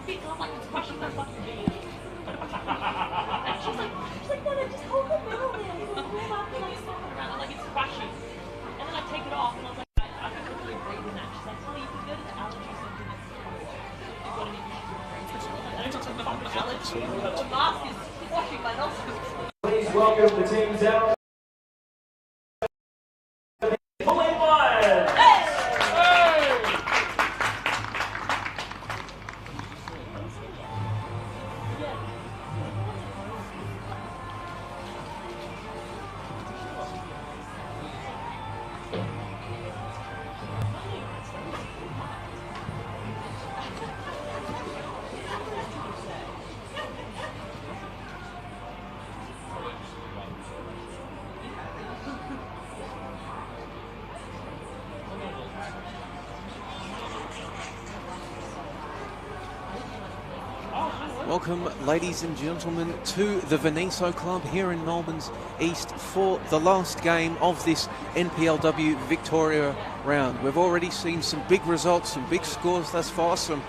feet, and I'm like, it's crushing my fucking feet. And she's like, no, just hold the middle there. It'll warm up and like stomping around. I'm like, it's crushing. And then I take it off, and I was like, I can literally breathe in that. She's like, oh, you can go to the allergy center next to you've got any issues with breathing. I don't know if allergy. The mask is washing my nostrils. Please welcome the teams out. Bulleen Lions! Welcome, ladies and gentlemen, to the VIC Club here in Melbourne's East for the last game of this NPLW Victoria round. We've already seen some big results, some big scores thus far, some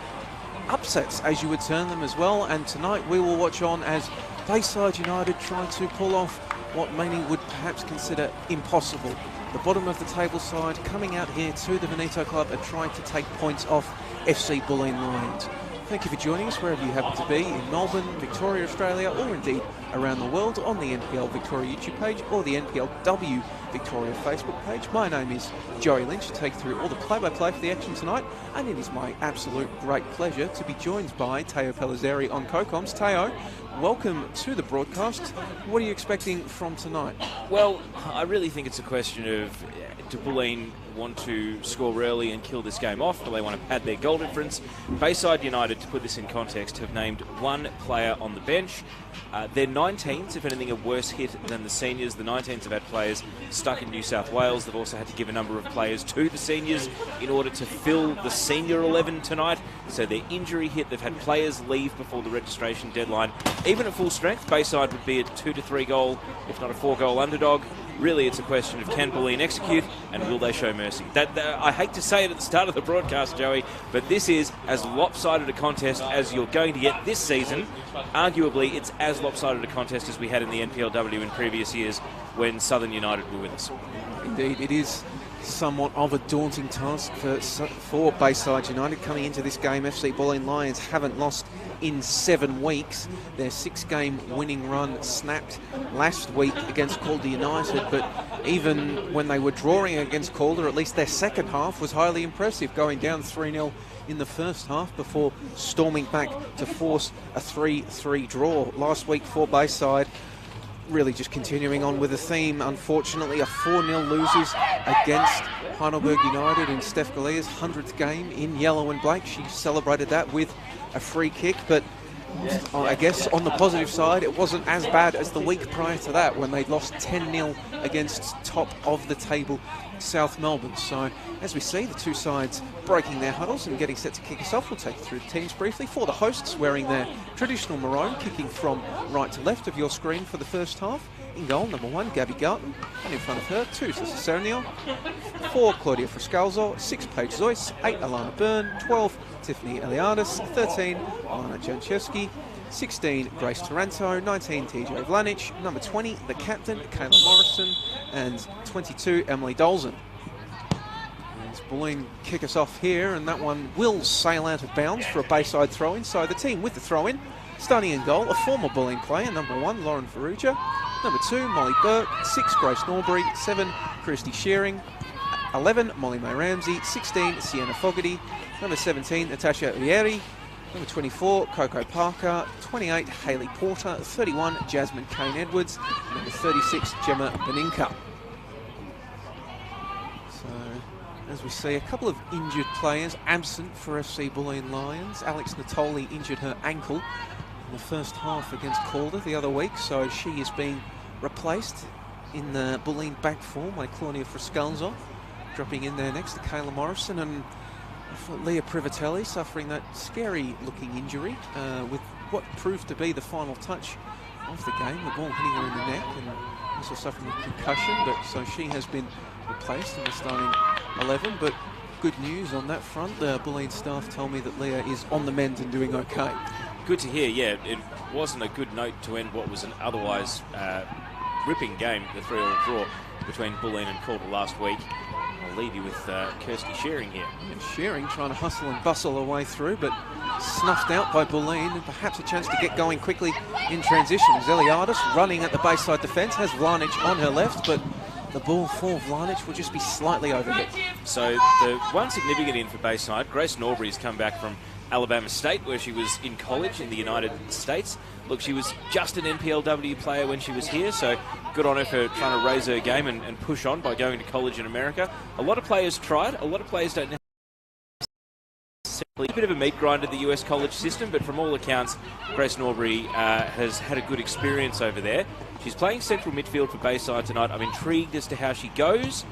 upsets as you would term them as well, and tonight we will watch on as Bayside United try to pull off what many would perhaps consider impossible. The bottom of the table side coming out here to the VIC Club and trying to take points off FC Bulleen Lions. Thank you for joining us wherever you happen to be, in Melbourne, Victoria, Australia, or indeed around the world on the NPL Victoria YouTube page or the NPLW Victoria Facebook page. My name is Joey Lynch, to take through all the play-by-play for the action tonight, and it is my absolute great pleasure to be joined by Teo Pellizzeri on co-coms. Teo, welcome to the broadcast. What are you expecting from tonight? Well, I really think it's a question of, do Bulleen want to score early and kill this game off? Do they want to pad their goal difference? Bayside United, to put this in context, have named one player on the bench. Their 19s, if anything, are worse hit than the seniors. The 19s have had players stuck in New South Wales. They've also had to give a number of players to the seniors in order to fill the senior 11 tonight. So they're injury hit. They've had players leave before the registration deadline. Even at full strength, Bayside would be a 2 to 3 goal, if not a 4 goal underdog. Really, it's a question of can Bulleen execute and will they show mercy? I hate to say it at the start of the broadcast, Joey, but this is as lopsided a contest as you're going to get this season. Arguably, it's as lopsided a contest as we had in the NPLW in previous years when Southern United were with us. Indeed, it is somewhat of a daunting task for Bayside United coming into this game. FC Bulleen Lions haven't lost in 7 weeks. Their 6-game winning run snapped last week against Calder United, but even when they were drawing against Calder, at least their second half was highly impressive, going down 3-0 in the first half before storming back to force a 3-3 draw last week for Bayside. Really just continuing on with the theme, unfortunately, a 4-0 losers against Heidelberg United in Steph Galea's 100th game in yellow and black. She celebrated that with a free kick, but I guess on the positive side, it wasn't as bad as the week prior to that when they'd lost 10-0 against top of the table South Melbourne. So as we see the two sides breaking their huddles and getting set to kick us off, we'll take you through the teams briefly. For the hosts, wearing their traditional maroon, kicking from right to left of your screen for the first half. In goal, number 1, Gabby Garton, and in front of her, 2, Tessa Serniel, 4, Claudia Frascalzo, 6, Paige Zoyce, 8, Alana Byrne, 12, Tiffany Eliadis, 13, Alana Janchevsky, 16, Grace Taranto, 19, TJ Vlanic, number 20, the captain, Kayla Morrison, and 22, Emily Dolzen. As Bulleen kick us off here, and that one will sail out of bounds for a Bayside throw-in. So the team with the throw-in, starting in goal, a former Bulleen player, number 1, Lauren Ferrugia, number 2, Molly Burke, 6, Grace Norbury, 7, Christy Shearing, 11, Molly May Ramsey, 16, Sienna Fogarty, number 17, Natasha Rieri, number 24, Coco Parker, 28, Hayley Porter, 31, Jasmine Kane Edwards, number 36, Gemma Beninka. So, as we see, a couple of injured players absent for FC Bulleen Lions. Alex Natoli injured her ankle in the first half against Calder the other week, so she is being replaced in the Bulleen back four by Claudia Frascalzo, dropping in there next to Kayla Morrison, and Leah Privatelli suffering that scary looking injury with what proved to be the final touch of the game, the ball hitting her in the neck, and also suffering a concussion, but so she has been replaced in the starting 11. But good news on that front. The Bulleen staff told me that Leah is on the mend and doing okay. Good to hear, yeah. It wasn't a good note to end what was an otherwise ripping game, the 3-3 draw between Bulleen and Calder last week. I'll leave you with Kirsty Shearing here. And Shearing trying to hustle and bustle her way through, but snuffed out by Bulleen, and perhaps a chance to get going quickly in transition. Eliadis running at the Bayside defence, has Vlanic on her left, but the ball for Vlanic will just be slightly overhit. So the one significant in for Bayside, Grace Norbury's come back from Alabama State, where she was in college in the United States. Look, she was just an NPLW player when she was here, so good on her for trying to raise her game and push on by going to college in America. A lot of players tried. A lot of players don't necessarily. A bit of a meat grind at the US college system, but from all accounts, Grace Norbury has had a good experience over there. She's playing central midfield for Bayside tonight. I'm intrigued as to how she goes.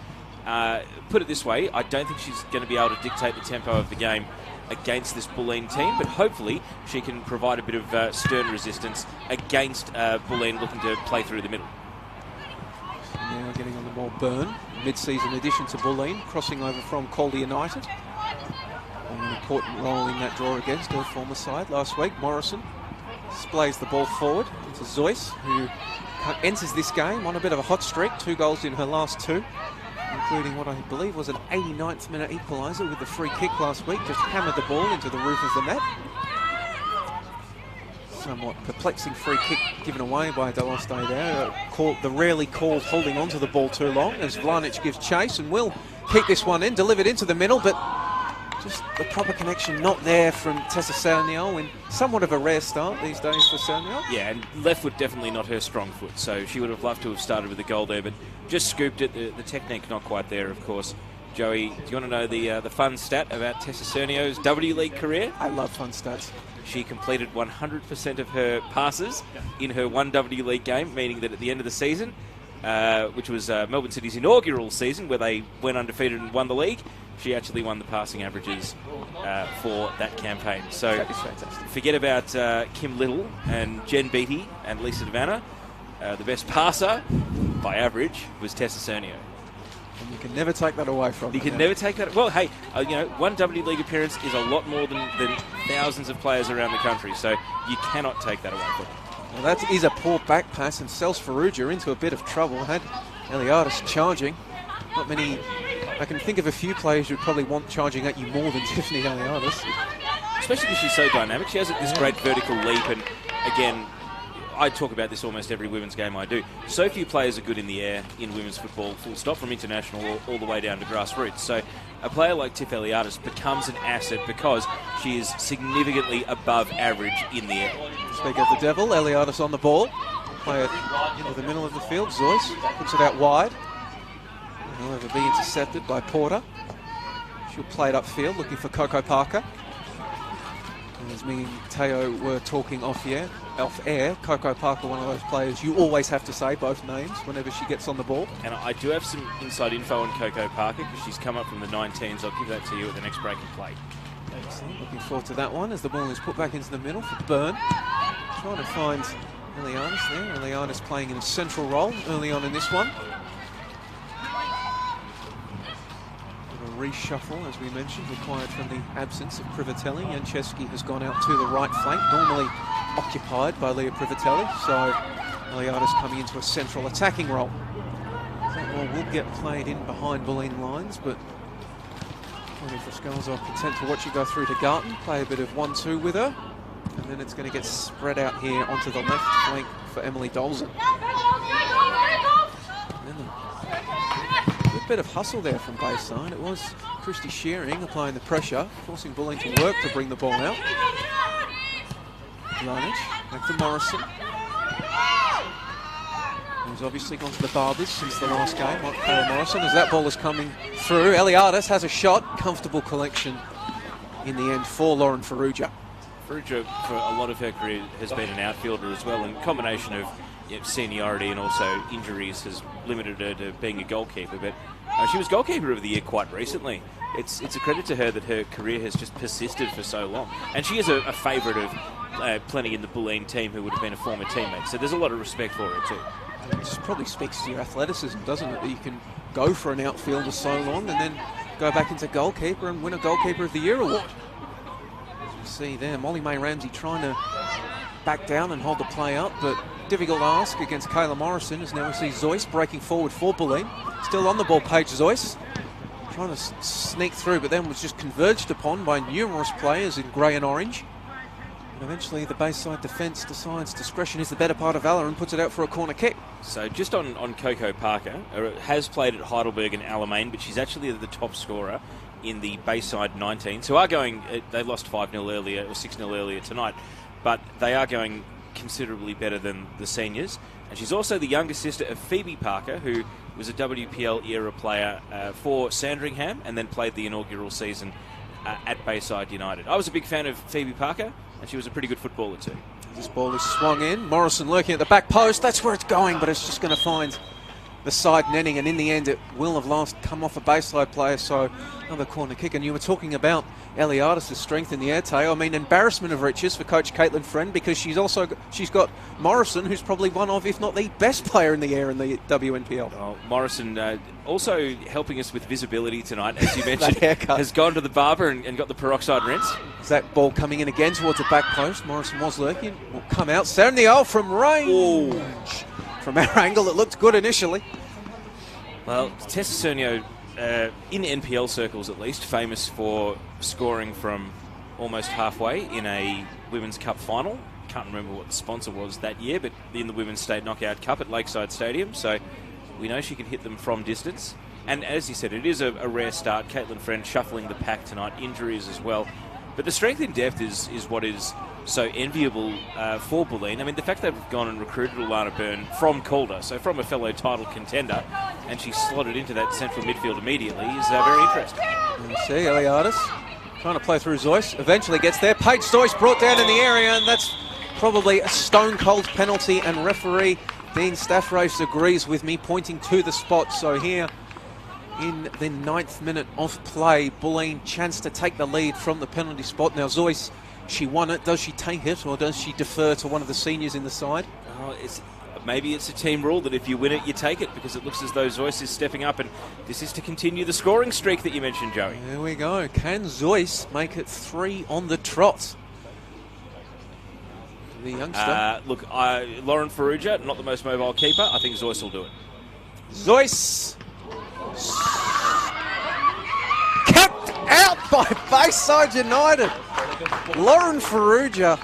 Put it this way, I don't think she's going to be able to dictate the tempo of the game against this Bulleen team, but hopefully she can provide a bit of stern resistance against Bulleen looking to play through the middle. Now getting on the ball, Byrne, mid-season addition to Bulleen, crossing over from Calder United. An important role in that draw against her former side last week. Morrison displays the ball forward into Zoyce, who enters this game on a bit of a hot streak, 2 goals in her last 2. Including what I believe was an 89th minute equaliser with the free kick last week. Just hammered the ball into the roof of the net. Somewhat perplexing free kick given away by Deloste there. The rarely called holding on to the ball too long as Vlanic gives chase and will keep this one in, delivered into the middle, but just the proper connection not there from Tessa Sauniol in somewhat of a rare start these days for Sauniol. Yeah, and left foot definitely not her strong foot, so she would have loved to have started with a goal there, but just scooped it. The technique not quite there, of course. Joey, do you want to know the fun stat about Tessa Sauniol's W League career? I love fun stats. She completed 100% of her passes in her one W League game, meaning that at the end of the season, which was Melbourne City's inaugural season where they went undefeated and won the league, she actually won the passing averages for that campaign. So forget about Kim Little and Jen Beattie and Lisa Devanna. The best passer by average was Tessa Sauniol. And you can never take that away from her. You can never take that. Well, hey, one W League appearance is a lot more than thousands of players around the country, so you cannot take that away from her. Well, that is a poor back pass, and Cels Ferrugia into a bit of trouble. Had Eliadis charging. Not many. I can think of a few players who'd probably want charging at you more than Tiffany Eliadis. Especially because she's so dynamic. She has this great vertical leap, and again, I talk about this almost every women's game I do. So few players are good in the air in women's football, full stop, from international all the way down to grassroots. So a player like Tiff Eliadis becomes an asset because she is significantly above average in the air. Speak of the devil, Eliadis on the ball. Play it into the middle of the field. Zoyce puts it out wide. However, be intercepted by Porter. She'll play it upfield, looking for Coco Parker. And as me and Teo were talking off air, Coco Parker, one of those players you always have to say both names whenever she gets on the ball. And I do have some inside info on Coco Parker because she's come up from the 19s. I'll give that to you at the next break and play. Excellent. Looking forward to that one as the ball is put back into the middle for Byrne. Trying to find Eliadis there. Eliadis playing in a central role early on in this one. Reshuffle, as we mentioned, required from the absence of Privatelli. Janczewski has gone out to the right flank, normally occupied by Leah Privatelli, so Eliadis coming into a central attacking role. That ball will get played in behind Bulleen lines, but Tony Friscals are content to watch it go through to Garton, play a bit of 1-2 with her, and then it's going to get spread out here onto the left flank for Emily Dolzen. Bit of hustle there from Bayside. It was Christy Shearing applying the pressure, forcing Bulleen to work to bring the ball out. Vlanic, back to Morrison. He's obviously gone to the Barbers since the last game, like Kayla Morrison, as that ball is coming through. Eliadis has a shot. Comfortable collection in the end for Lauren Ferrugia. Ferrugia, for a lot of her career, has been an outfielder as well, and combination of seniority and also injuries has limited her to being a goalkeeper, but she was goalkeeper of the year quite recently. It's a credit to her that her career has just persisted for so long, and she is a favourite of plenty in the Bulleen team who would have been a former teammate, so there's a lot of respect for her too. It just probably speaks to your athleticism, doesn't it, that you can go for an outfielder so long and then go back into goalkeeper and win a Goalkeeper of the Year award. As we see there, Molly May Ramsey trying to back down and hold the play up, but difficult ask against Kayla Morrison, as now we see Zoyce breaking forward for Bulleen. Still on the ball, Paige Zoyce. Trying to sneak through, but then was just converged upon by numerous players in grey and orange. And eventually the Bayside defence decides discretion is the better part of valour and puts it out for a corner kick. So just on Coco Parker, has played at Heidelberg and Alamein, but she's actually the top scorer in the Bayside 19s, who are going, they lost 5-0 earlier, or 6-0 earlier tonight, but they are going considerably better than the seniors. And she's also the younger sister of Phoebe Parker, who was a WPL era player for Sandringham and then played the inaugural season at Bayside United. I was a big fan of Phoebe Parker, and she was a pretty good footballer too. This ball is swung in. Morrison lurking at the back post. That's where it's going, but it's just going to find the side netting, and in the end it will have come off a Bayside player, so another corner kick. And you were talking about Eliadis' strength in the air tail. I mean, embarrassment of riches for coach Caitlin Friend, because she's got Morrison, who's probably one of, if not the best player in the air in the WNPL. Well, Morrison also helping us with visibility tonight, as you mentioned, haircut. has gone to the barber and got the peroxide rinse. Is that ball coming in again towards the back post? Morrison was lurking, will come out, sound the goal from range. Ooh. From our angle, it looked good initially. Well, Tessa Cernio, in NPL circles at least, famous for scoring from almost halfway in a Women's Cup final. Can't remember what the sponsor was that year, but in the Women's State Knockout Cup at Lakeside Stadium, so we know she can hit them from distance. And as you said, it is a rare start. Caitlin Friend shuffling the pack tonight, injuries as well. But the strength in depth is what is so enviable for Bulleen. I mean, the fact they've gone and recruited Alana Byrne from Calder, so from a fellow title contender, and she slotted into that central midfield immediately is very interesting. And you see Eliadis trying to play through Zoyce, eventually gets there. Paige Zoyce brought down in the area, and that's probably a stone-cold penalty, and referee Dean Staffrace agrees with me, pointing to the spot. So here in the 9th minute of play, Bulleen chance to take the lead from the penalty spot. Now Zoyce, she won it. Does she take it, or does she defer to one of the seniors in the side? Oh, maybe it's a team rule that if you win it, you take it, because it looks as though Zoyce is stepping up, and this is to continue the scoring streak that you mentioned, Joey. There we go. Can Zoyce make it 3 on the trot? The youngster. Look, Lauren Ferrugia, not the most mobile keeper. I think Zoyce will do it. Zoyce kept out by Bayside United. Lauren Ferrugia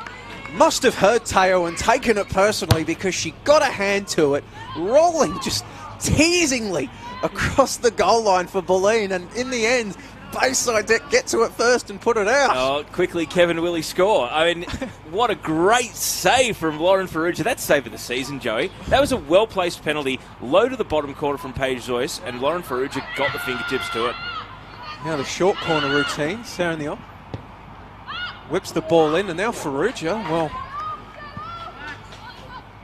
must have heard Teo and taken it personally, because she got a hand to it, rolling just teasingly across the goal line for Bulleen, and in the end, Bayside get to it first and put it out. Oh, quickly Kevin Willie score. I mean, what a great save from Lauren Ferrugia. That's save of the season, Joey. That was a well-placed penalty, low to the bottom corner from Paige Zoyce, and Lauren Ferrugia got the fingertips to it. Now the short corner routine, Sarah Neal whips the ball in, and now Ferrugia, well,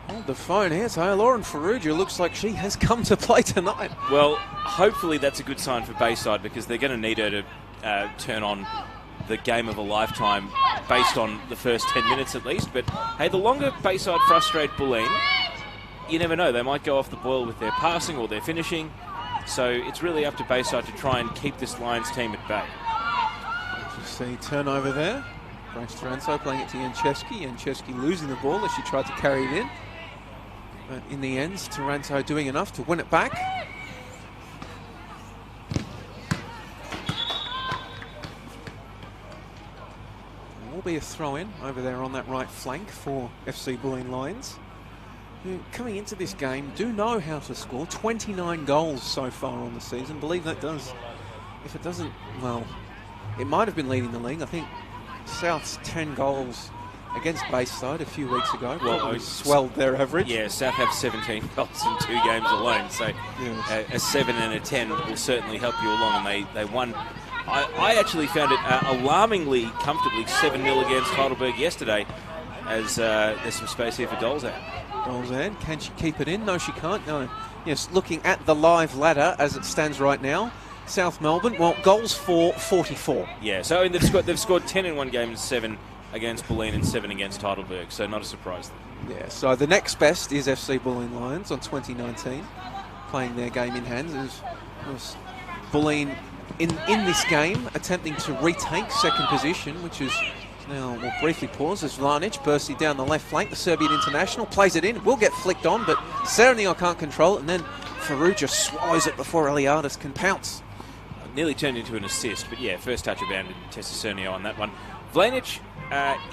hold the phone here. So Lauren Ferrugia looks like she has come to play tonight. Well, hopefully that's a good sign for Bayside, because they're going to need her to turn on the game of a lifetime based on the first 10 minutes at least. But hey, the longer Bayside frustrate Bulleen, you never know. They might go off the boil with their passing or their finishing. So it's really up to Bayside to try and keep this Lions team at bay. You see turnover there. Grace Taranto playing it to Janczewski. Janczewski losing the ball as she tried to carry it in. But in the end, Taranto doing enough to win it back. There will be a throw-in over there on that right flank for FC Bulleen Lions, who, coming into this game, do know how to score. 29 goals so far on the season. Believe that does. If it doesn't, well, it might have been leading the league. I think South's 10 goals against Bayside a few weeks ago probably swelled their average. Yeah, South have 17 goals in 2 games alone, so yes. A 7 and a 10 will certainly help you along, and they won. I actually found it alarmingly comfortably 7-0 against Heidelberg yesterday, as there's some space here for Dolzan. Dolzan, can she keep it in? No, she can't. No. Yes, looking at the live ladder as it stands right now, South Melbourne, well, goals for 44. Yeah, so I mean, they've scored 10 in one game and 7 against Bulleen and 7 against Heidelberg, so not a surprise there. Yeah, so the next best is FC Bulleen Lions on 2019, playing their game in hand. It was Bulleen in this game, attempting to retake second position, which is now, we'll briefly pause as Vlanic bursting down the left flank. The Serbian international plays it in, will get flicked on, but Serenior can't control it, and then Faruja swallows it before Eliadis can pounce. Nearly turned into an assist, but yeah, first touch abandoned Tessa Serenior on that one. Vlanic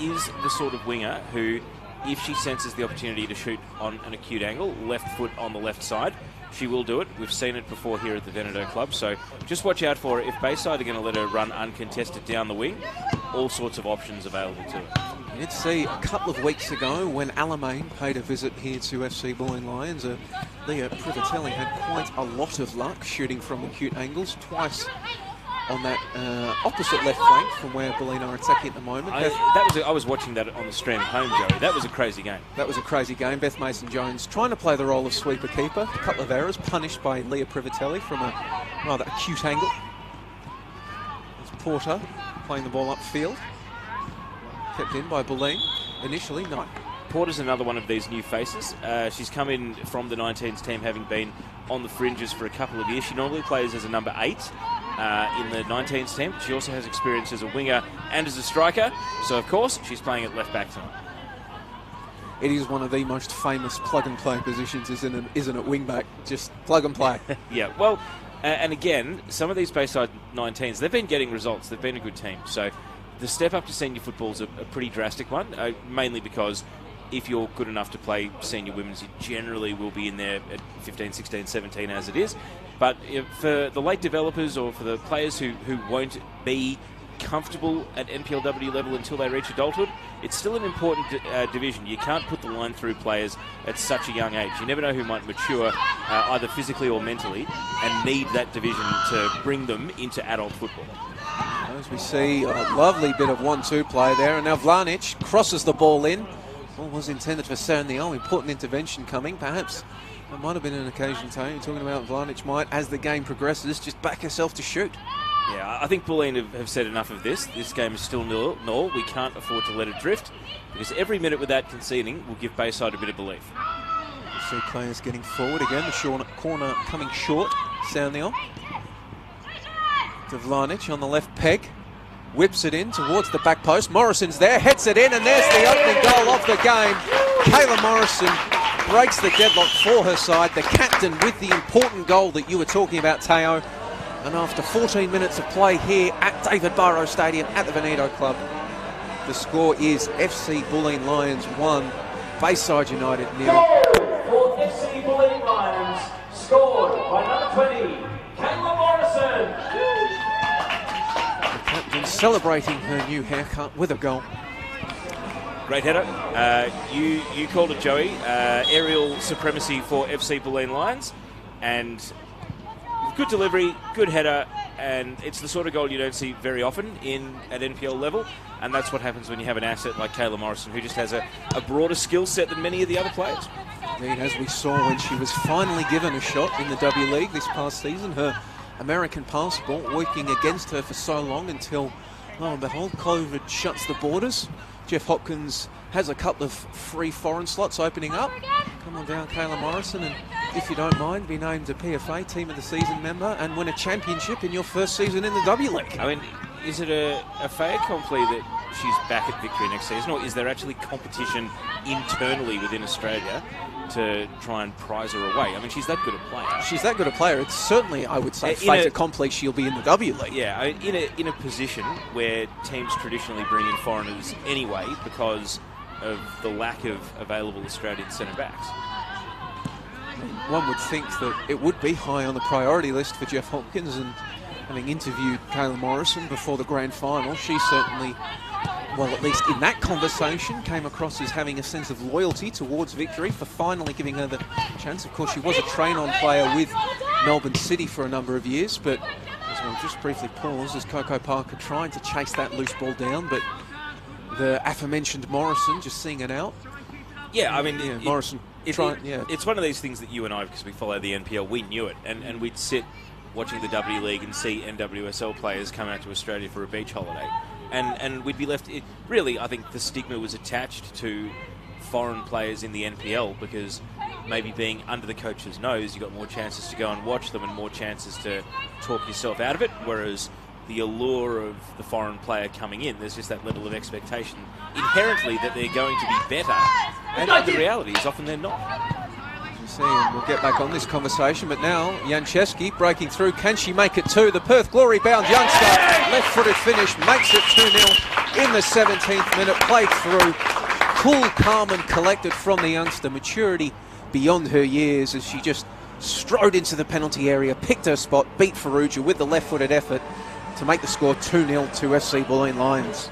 is the sort of winger who, if she senses the opportunity to shoot on an acute angle, left foot on the left side, she will do it. We've seen it before here at the Veneto Club, so just watch out for her. If Bayside are going to let her run uncontested down the wing, all sorts of options available to her. You did see a couple of weeks ago when Alamein paid a visit here to FC Bulleen Lions, Leah Privatelli had quite a lot of luck shooting from acute angles, twice on that opposite left flank from where Bulleen are attacking at the moment. I was watching that on the stream at home, Joey. That was a crazy game. That was a crazy game. Beth Mason-Jones trying to play the role of sweeper-keeper. A couple of errors punished by Leah Privatelli from a rather acute angle. There's Porter playing the ball upfield. Kept in by Bulleen. Initially, no. Porter's another one of these new faces. She's come in from the 19s team, having been on the fringes for a couple of years. She normally plays as a number 8 in the 19s team. She also has experience as a winger and as a striker. So, of course, she's playing at left back tonight. It is one of the most famous plug-and-play positions, isn't it, wing back? Just plug and play. Yeah, well, and again, some of these Bayside 19s, they've been getting results. They've been a good team. So the step up to senior football is a pretty drastic one, mainly because if you're good enough to play senior women's, you generally will be in there at 15, 16, 17 as it is. But for the late developers or for the players who won't be comfortable at NPLW level until they reach adulthood, it's still an important division. You can't put the line through players at such a young age. You never know who might mature either physically or mentally and need that division to bring them into adult football. As we see a lovely bit of 1-2 play there, and now Vlanic crosses the ball in. Ball was intended for Serenior. Important intervention coming. Perhaps it might have been an occasion, Tony, talking about Vlanic might, as the game progresses, just back herself to shoot. Yeah, I think Bulleen have said enough of this. This game is still nil. We can't afford to let it drift, because every minute without conceding will give Bayside a bit of belief. You see players getting forward again. The corner coming short. Serenior to Vlanic on the left peg. Whips it in towards the back post. Morrison's there, heads it in, and there's the opening goal of the game. Kayla Morrison breaks the deadlock for her side. The captain with the important goal that you were talking about, Teo. And after 14 minutes of play here at David Barrow Stadium at the Veneto Club, the score is FC Bulleen Lions 1, Bayside United 0. For FC Bulleen Lions, scored by number 20, Kayla Morrison. Captain celebrating her new haircut with a goal. Great header. You called it, Joey. Aerial supremacy for FC Bulleen Lions. And good delivery, good header, and it's the sort of goal you don't see very often at NPL level. And that's what happens when you have an asset like Kayla Morrison, who just has a broader skill set than many of the other players. Indeed, as we saw when she was finally given a shot in the W League this past season, her American passport working against her for so long until, lo and behold, COVID shuts the borders. Jeff Hopkins has a couple of free foreign slots opening up. Come on down, Kayla Morrison, and if you don't mind, be named a PFA Team of the Season member and win a championship in your first season in the W League. I mean, is it a fait accompli that she's back at Victory next season, or is there actually competition internally within Australia to try and prize her away? I mean, she's that good a player. She's that good a player. It's certainly, I would say, fait accompli she'll be in the W League. Yeah, I mean, in a position where teams traditionally bring in foreigners anyway because of the lack of available Australian centre-backs. One would think that it would be high on the priority list for Jeff Hopkins, and having interviewed Kayla Morrison before the grand final, she certainly, well, at least in that conversation, came across as having a sense of loyalty towards Victory for finally giving her the chance. Of course, she was a train-on player with Melbourne City for a number of years, but as we'll just briefly pause, as Coco Parker tried to chase that loose ball down, but the aforementioned Morrison just seeing it out. Yeah, I mean, Morrison. It's one of these things that you and I, because we follow the NPL, we knew it, and we'd sit watching the W League and see NWSL players come out to Australia for a beach holiday, and we'd be left. Really, I think the stigma was attached to foreign players in the NPL because maybe being under the coach's nose, you've got more chances to go and watch them and more chances to talk yourself out of it, whereas the allure of the foreign player coming in, there's just that level of expectation inherently that they're going to be better, and the reality is often they're not. You see, and we'll get back on this conversation, but now Janczewski breaking through. Can she make it 2? The Perth glory-bound youngster, left-footed finish, makes it 2-0 in the 17th minute. Played through, cool, calm and collected from the youngster. Maturity beyond her years as she just strode into the penalty area, picked her spot, beat Farrugia with the left-footed effort to make the score 2-0 to FC Bulleen Lions.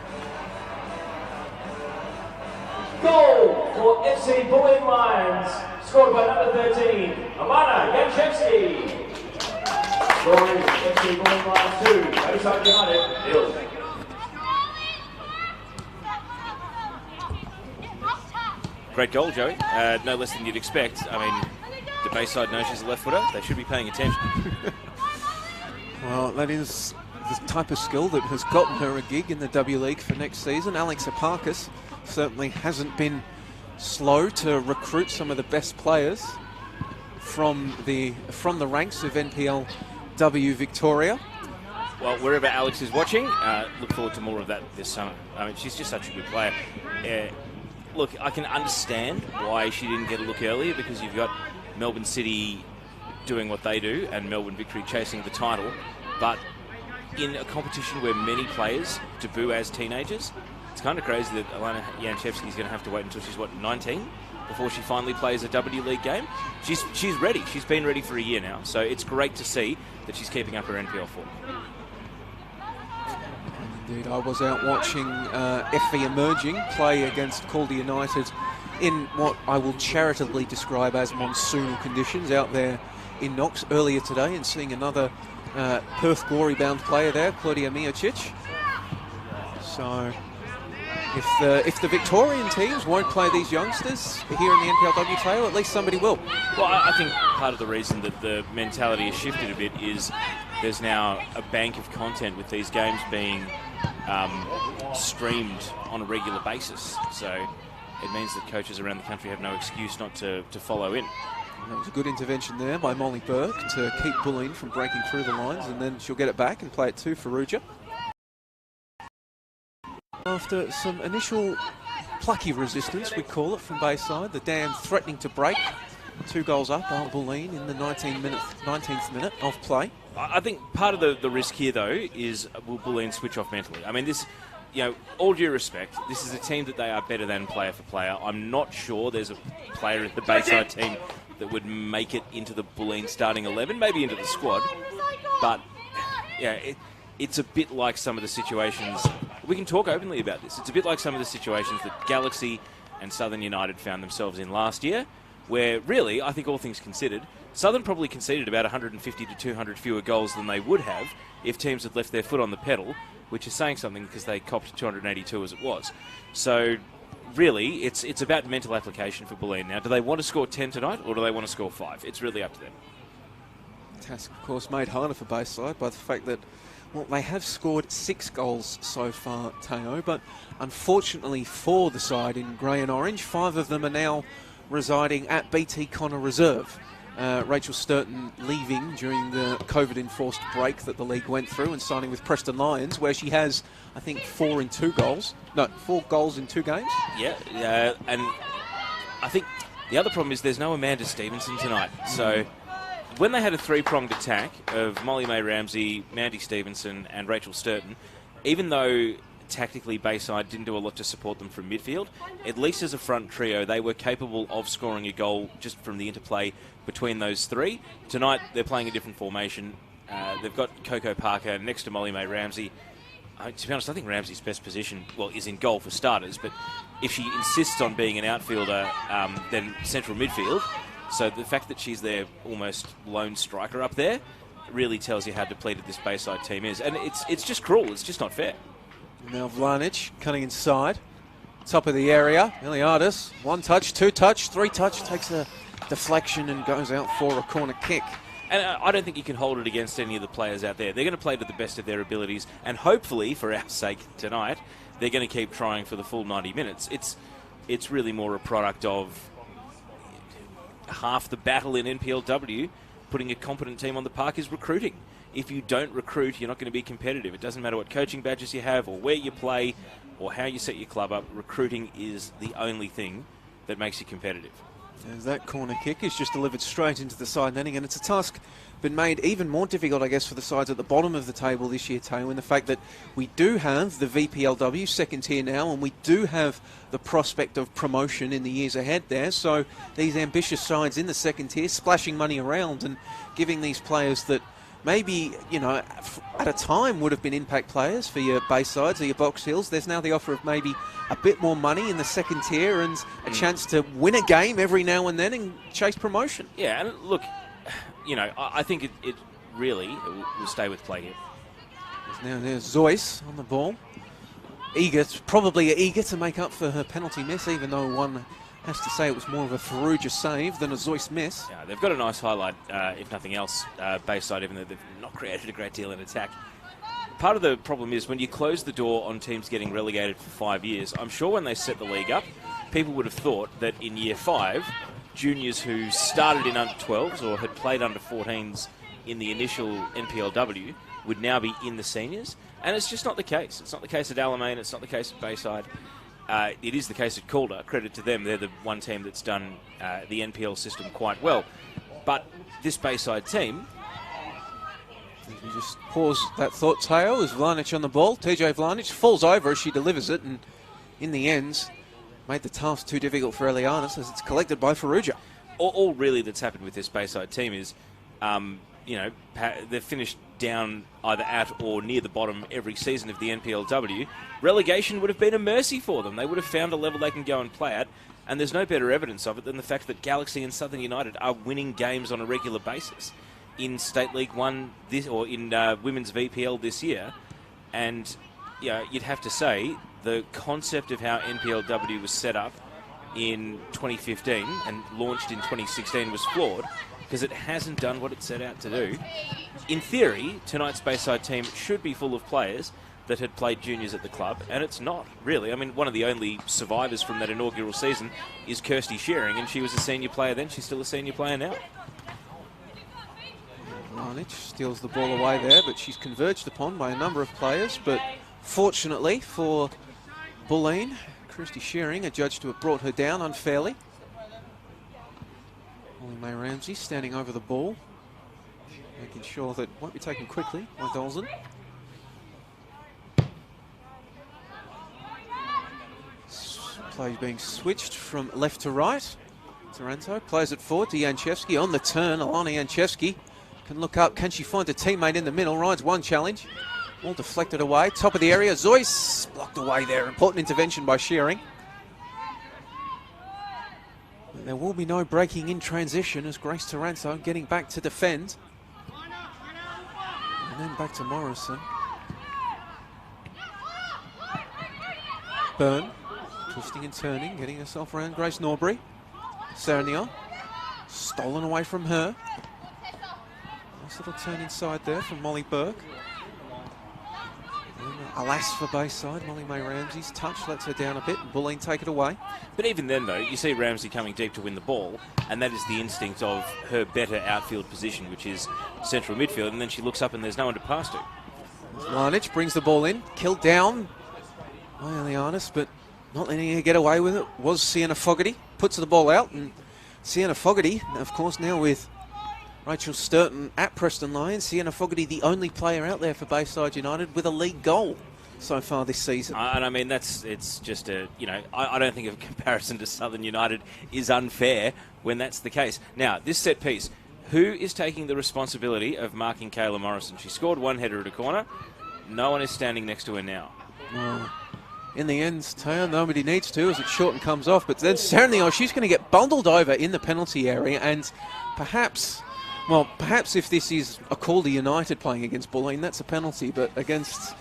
Goal for FC Bulleen Lions, scored by number 13, Amana Janczewski. Scoring FC Bulleen Lions 2, Bayside United 0. Great goal, Joey. No less than you'd expect. I mean, the Bayside knows she's a left footer. They should be paying attention. Well, that is the type of skill that has gotten her a gig in the W League for next season. Alex Aparkas certainly hasn't been slow to recruit some of the best players from the ranks of NPLW Victoria. Well, wherever Alex is watching, look forward to more of that this summer. I mean, she's just such a good player. Look, I can understand why she didn't get a look earlier, because you've got Melbourne City doing what they do and Melbourne Victory chasing the title. But in a competition where many players debut as teenagers, it's kind of crazy that Alana Janczewski is going to have to wait until she's, 19? Before she finally plays a W League game. She's ready. She's been ready for a year now. So it's great to see that she's keeping up her NPL form. Indeed, I was out watching FV Emerging play against Calder United in what I will charitably describe as monsoonal conditions out there in Knox earlier today, and seeing another Perth glory-bound player there, Claudia Miocic. So if the Victorian teams won't play these youngsters here in the NPLW tail, at least somebody will. Well, I think part of the reason that the mentality has shifted a bit is there's now a bank of content with these games being streamed on a regular basis. So it means that coaches around the country have no excuse not to follow in. That was a good intervention there by Molly Burke to keep Bulleen from breaking through the lines, and then she'll get it back and play it to Farrugia. After some initial plucky resistance, we call it, from Bayside, the dam threatening to break. 2 goals up are Bulleen in the 19th minute of play. I think part of the risk here, though, is will Bulleen switch off mentally? I mean, this, all due respect, this is a team that they are better than player for player. I'm not sure there's a player in the Bayside team that would make it into the Bulleen starting 11, maybe into the squad. But, yeah, it's a bit like some of the situations. We can talk openly about this. It's a bit like some of the situations that Galaxy and Southern United found themselves in last year, where really, I think all things considered, Southern probably conceded about 150 to 200 fewer goals than they would have if teams had left their foot on the pedal, which is saying something because they copped 282 as it was. So really, it's about mental application for Bulleen now. Do they want to score 10 tonight, or do they want to score 5? It's really up to them. Task, of course, made harder for Bayside by the fact that, well, they have scored 6 goals so far, Teo, but unfortunately for the side in grey and orange, 5 of them are now residing at BT Connor Reserve. Rachel Sturton leaving during the COVID-enforced break that the league went through and signing with Preston Lions, where she has, I think, 4 goals in 2 games. Yeah, and I think the other problem is there's no Amanda Stevenson tonight. So when they had a 3-pronged attack of Molly May Ramsey, Mandy Stevenson and Rachel Sturton, even though tactically Bayside didn't do a lot to support them from midfield, at least as a front trio they were capable of scoring a goal just from the interplay between those 3. Tonight they're playing a different formation. They've got Coco Parker next to Molly May Ramsey. To be honest, I think Ramsey's best position, is in goal for starters, but if she insists on being an outfielder, then central midfield. So the fact that she's their almost lone striker up there really tells you how depleted this Bayside team is. And it's just cruel. It's just not fair. Now Vlanic cutting inside. Top of the area. Iliadis. 1 touch, 2 touch, 3 touch. Takes a deflection and goes out for a corner kick. And I don't think you can hold it against any of the players out there. They're going to play to the best of their abilities. And hopefully, for our sake tonight, they're going to keep trying for the full 90 minutes. It's really more a product of half the battle in NPLW, putting a competent team on the park, is recruiting. If you don't recruit, you're not going to be competitive. It doesn't matter what coaching badges you have or where you play or how you set your club up. Recruiting is the only thing that makes you competitive. As that corner kick is just delivered straight into the side netting, and it's a task been made even more difficult, I guess, for the sides at the bottom of the table this year, Tayo, in the fact that we do have the VPLW second tier now, and we do have the prospect of promotion in the years ahead there. So these ambitious sides in the second tier splashing money around and giving these players that maybe, you know, at a time would have been impact players for your Baysides or your Box Hills. There's now the offer of maybe a bit more money in the second tier and a chance to win a game every now and then and chase promotion. Yeah, and look, you know, I think it really will stay with play here. Now there's Zoyce on the ball. Probably eager to make up for her penalty miss, even though one has to say it was more of a Faruja save than a Zoyce miss. Yeah, they've got a nice highlight, if nothing else, Bayside, even though they've not created a great deal in attack. Part of the problem is when you close the door on teams getting relegated for 5 years, I'm sure when they set the league up, people would have thought that in year 5, juniors who started in under 12s or had played under 14s in the initial NPLW would now be in the seniors. And it's just not the case. It's not the case at Alamein. It's not the case at Bayside. It is the case at Calder. Credit to them. They're the one team that's done the NPL system quite well. But this Bayside team... You just pause that thought, Tayo, as Vlanic on the ball. TJ Vlanic falls over as she delivers it, and in the end, made the task too difficult for Elianis as it's collected by Faruja. All really that's happened with this Bayside team is, you know, they've finished down either at or near the bottom every season of the NPLW. Relegation would have been a mercy for them. They would have found a level they can go and play at, and there's no better evidence of it than the fact that Galaxy and Southern United are winning games on a regular basis in State League 1 this, or in Women's VPL this year. And yeah, you'd have to say the concept of how NPLW was set up in 2015 and launched in 2016 was flawed because it hasn't done what it set out to do. In theory, tonight's Bayside team should be full of players that had played juniors at the club, and it's not, really. I mean, one of the only survivors from that inaugural season is Kirsty Shearing, and she was a senior player then. She's still a senior player now. Vlanic steals the ball away there, but she's converged upon by a number of players. But fortunately for Bulleen, Kirsty Shearing, adjudged to have brought her down unfairly. Molly May Ramsey standing over the ball, making sure that it won't be taken quickly by Dolzen. Play being switched from left to right. Taranto plays it forward to Janchevsky on the turn. Alana Janchevsky can look up. Can she find a teammate in the middle? Rides one challenge. All deflected away. Top of the area. Zoyce blocked away there. Important intervention by Shearing. And there will be no breaking in transition as Grace Taranto getting back to defend. And then back to Morrison. Byrne. Twisting and turning, getting herself around Grace Norbury. Sernion, stolen away from her. Nice little turn inside there from Molly Burke. And alas for Bayside, Molly May Ramsey's touch lets her down a bit, and Bulleen take it away. But even then, though, you see Ramsey coming deep to win the ball, and that is the instinct of her better outfield position, which is central midfield, and then she looks up and there's no one to pass to. Vlanic brings the ball in, killed down by Elianis, but not letting her get away with it was Sienna Fogarty. Puts the ball out, and Sienna Fogarty, of course, now with Rachel Sturton at Preston Lions. Sienna Fogarty, the only player out there for Bayside United with a league goal so far this season. And I mean, it's just a, you know, I don't think a comparison to Southern United is unfair when that's the case. Now, this set piece, who is taking the responsibility of marking Kayla Morrison? She scored one header at a corner. No one is standing next to her now. Well, in the end, Tayo, nobody needs to as it short and comes off. But then Sernion, she's going to get bundled over in the penalty area. And perhaps if this is a Calder United playing against Bulleen, that's a penalty. But against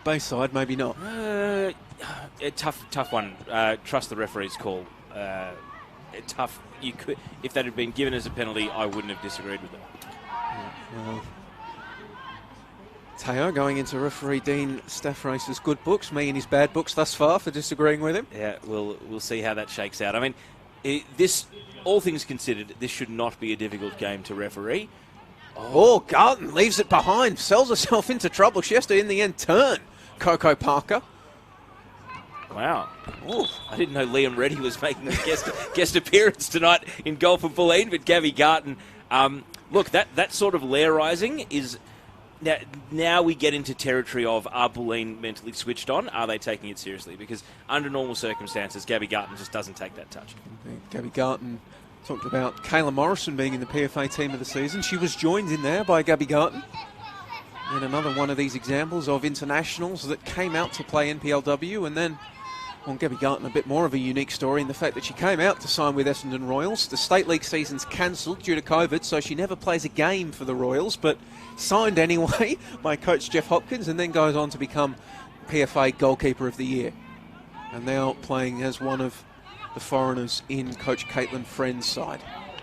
Bayside, maybe not. A tough one. Trust the referee's call. Tough. You could, if that had been given as a penalty, I wouldn't have disagreed with it. Well, Tayo going into referee Dean Staffrace's good books, me and his bad books thus far for disagreeing with him. Yeah, we'll see how that shakes out. I mean, This, all things considered, this should not be a difficult game to referee. Oh, Garton leaves it behind, sells herself into trouble. She has to, in the end, turn Coco Parker. Wow. Ooh, I didn't know Liam Reddy was making a guest appearance tonight in goal for Bulleen, but Gabby Garton. Look, that sort of lairising is... Now we get into territory of, are Bulleen mentally switched on? Are they taking it seriously? Because under normal circumstances, Gabby Garton just doesn't take that touch. Gabby Garton talked about Kayla Morrison being in the PFA team of the season. She was joined in there by Gabby Garton. And another one of these examples of internationals that came out to play NPLW. And then, well, Gabby Garton, a bit more of a unique story in the fact that she came out to sign with Essendon Royals. The State League season's cancelled due to COVID, so she never plays a game for the Royals, but signed anyway by coach Jeff Hopkins, and then goes on to become PFA Goalkeeper of the Year. And now playing as one of the foreigners in Coach Caitlin Friend's side.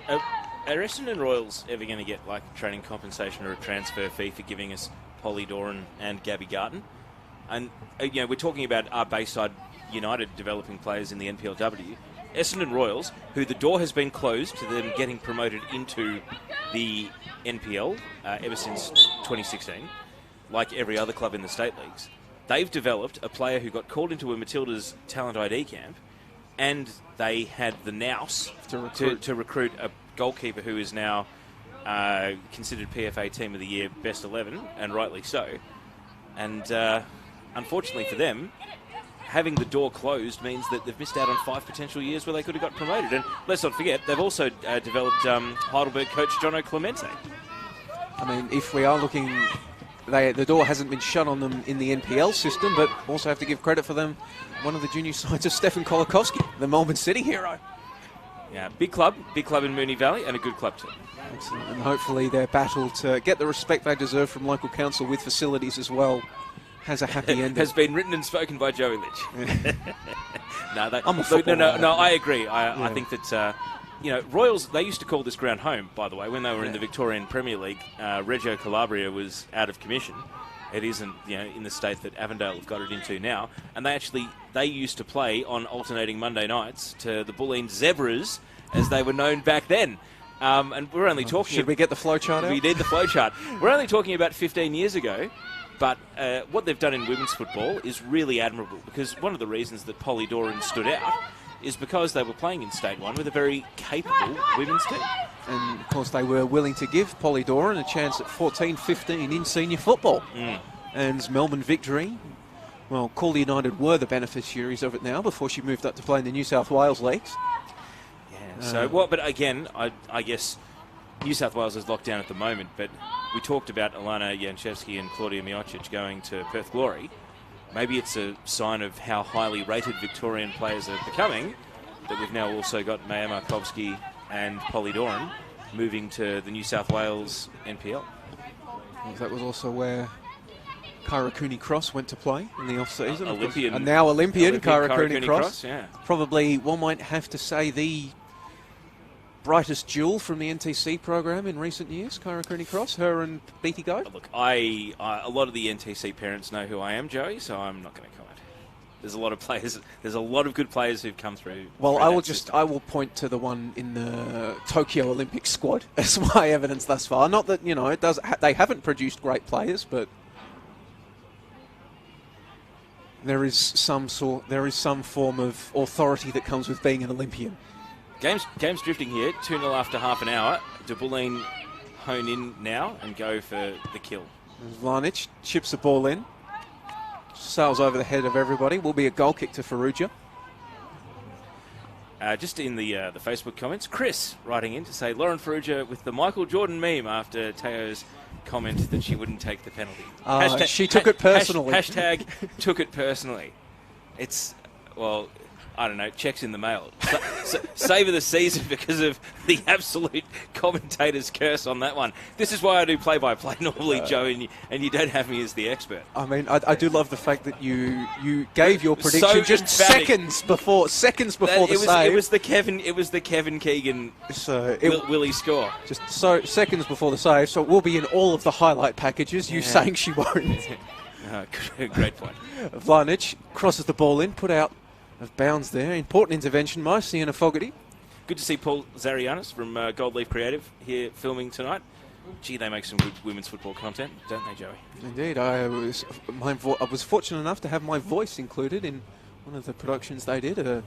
Are Essendon Royals ever going to get like training compensation or a transfer fee for giving us Polly Doran and Gabby Garton? And we're talking about our Bayside United developing players in the NPLW. Essendon Royals, who the door has been closed to them getting promoted into the NPL ever since 2016, like every other club in the state leagues, they've developed a player who got called into a Matilda's talent ID camp, and they had the nous to recruit a goalkeeper who is now considered PFA Team of the Year Best 11, and rightly so. And unfortunately for them, having the door closed means that they've missed out on 5 potential years where they could have got promoted. And let's not forget, they've also developed Heidelberg coach Jono Clemente. I mean, if we are looking, the door hasn't been shut on them in the NPL system, but also have to give credit for them. One of the junior sides of Stefan Kolakowski, the Melbourne City hero. Yeah, big club in Moonee Valley, and a good club too. Excellent. And hopefully their battle to get the respect they deserve from local council with facilities as well has a happy ending. Has been written and spoken by Joey Lynch. No, I agree. I think that, Royals, they used to call this ground home, by the way, when they were in the Victorian Premier League. Reggio Calabria was out of commission. It isn't, in the state that Avondale have got it into now. And they used to play on alternating Monday nights to the Bulleen Zebras, as they were known back then. And we're only talking... Should we get the flowchart out? We need the flowchart. We're only talking about 15 years ago. But what they've done in women's football is really admirable, because one of the reasons that Polly Doran stood out is because they were playing in State 1 with a very capable women's team. And, of course, they were willing to give Polly Doran a chance at 14-15 in senior football. And Melbourne Victory, well, Cawley United were the beneficiaries of it now before she moved up to play in the New South Wales leagues. Yeah. But again, I guess New South Wales is locked down at the moment, but we talked about Alana Janchevsky and Claudia Miocic going to Perth Glory. Maybe it's a sign of how highly rated Victorian players are becoming that we've now also got Maya Markovsky and Polly Doran moving to the New South Wales NPL. Well, that was also where Kyra Cooney-Cross went to play in the off-season. Olympian. And now Olympian Kyra Cooney-Cross. Yeah. Probably, one might have to say, the brightest jewel from the NTC program in recent years, Kyra Cooney-Cross, her and Beatty Goat. Look, a lot of the NTC parents know who I am, Joey, so I'm not going to comment. There's a lot of players. There's a lot of good players who've come through. Well, I will point to the one in the Tokyo Olympic squad as my evidence thus far. Not that they haven't produced great players, but there is some form of authority that comes with being an Olympian. Game's drifting here. 2-0 after half an hour. Do Bulleen hone in now and go for the kill? Vlanic chips the ball in. Sails over the head of everybody. Will be a goal kick to Faruja. Just in the Facebook comments, Chris writing in to say Lauren Faruja with the Michael Jordan meme after Teo's comment that she wouldn't take the penalty. She took it personally. Hashtag took it personally. It's, well, I don't know, checks in the mail. Savour the season because of the absolute commentator's curse on that one. This is why I do play-by-play normally, Joe, and you don't have me as the expert. I mean, I do love the fact that you gave your prediction so just emphatic. seconds before the save. It was the Kevin Keegan Willie score. Just so seconds before the save, so it will be in all of the highlight packages. You saying she won't? Great point. Vlanic crosses the ball in, put out of bounds there. Important intervention by Sienna Fogarty. Good to see Paul Zarianis from Gold Leaf Creative here filming tonight. Gee, they make some good women's football content, don't they, Joey? Indeed. I was fortunate enough to have my voice included in one of the productions they did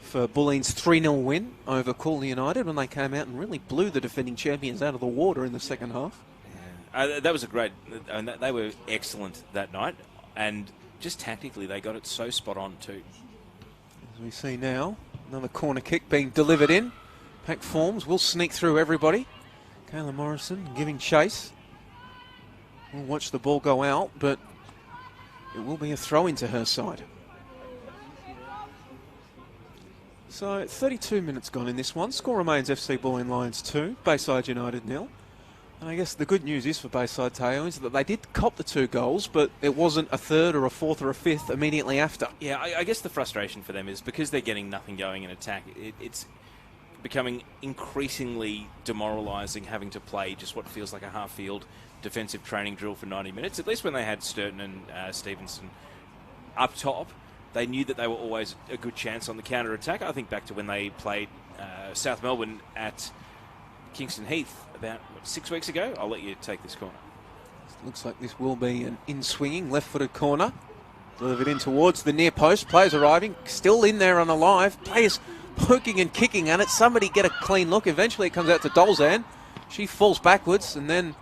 for Bulleen's 3-0 win over Cooley United when they came out and really blew the defending champions out of the water in the second half. Yeah. That was a great... they were excellent that night, and just tactically they got it so spot on too. As we see now, another corner kick being delivered in. Pack forms will sneak through everybody. Kayla Morrison giving chase. We'll watch the ball go out, but it will be a throw into her side. So 32 minutes gone in this one. Score remains FC Bulleen Lions 2, Bayside United 0. And I guess the good news is for Bayside, Teo, is that they did cop the 2 goals, but it wasn't a third or a fourth or a fifth immediately after. Yeah, I guess the frustration for them is because they're getting nothing going in attack, it's becoming increasingly demoralising having to play just what feels like a half-field defensive training drill for 90 minutes. At least when they had Sturton and Stevenson up top, they knew that they were always a good chance on the counter-attack. I think back to when they played South Melbourne at Kingston Heath about 6 weeks ago. I'll let you take this corner. Looks like this will be an in-swinging left-footed corner. Delivered in towards the near post. Players arriving, still in there and alive. Players poking and kicking at it. Somebody get a clean look. Eventually it comes out to Dolzan. She falls backwards and then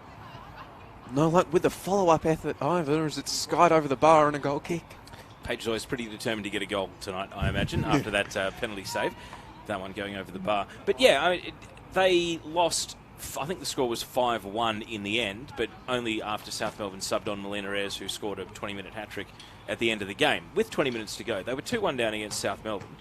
no luck with the follow-up effort either as it's skied over the bar and a goal kick. Paige Zoy's pretty determined to get a goal tonight, I imagine, after that penalty save. That one going over the bar. But yeah, they lost, I think the score was 5-1 in the end, but only after South Melbourne subbed on Melina Ayres, who scored a 20-minute hat-trick at the end of the game. With 20 minutes to go, they were 2-1 down against South Melbourne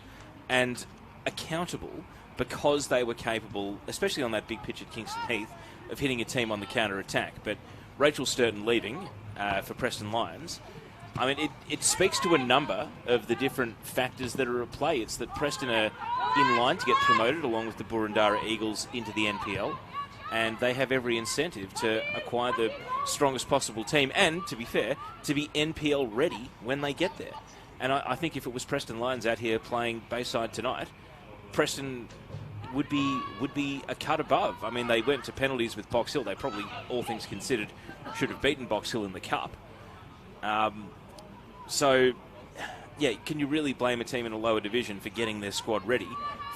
and accountable because they were capable, especially on that big pitch at Kingston Heath, of hitting a team on the counter-attack. But Rachel Sturton leaving for Preston Lions, I mean, it speaks to a number of the different factors that are at play. It's that Preston are in line to get promoted along with the Burundara Eagles into the NPL, and they have every incentive to acquire the strongest possible team and, to be fair, to be NPL ready when they get there. And I think if it was Preston Lions out here playing Bayside tonight, Preston would be a cut above. I mean, they went to penalties with Box Hill. They probably, all things considered, should have beaten Box Hill in the Cup. So, yeah, can you really blame a team in a lower division for getting their squad ready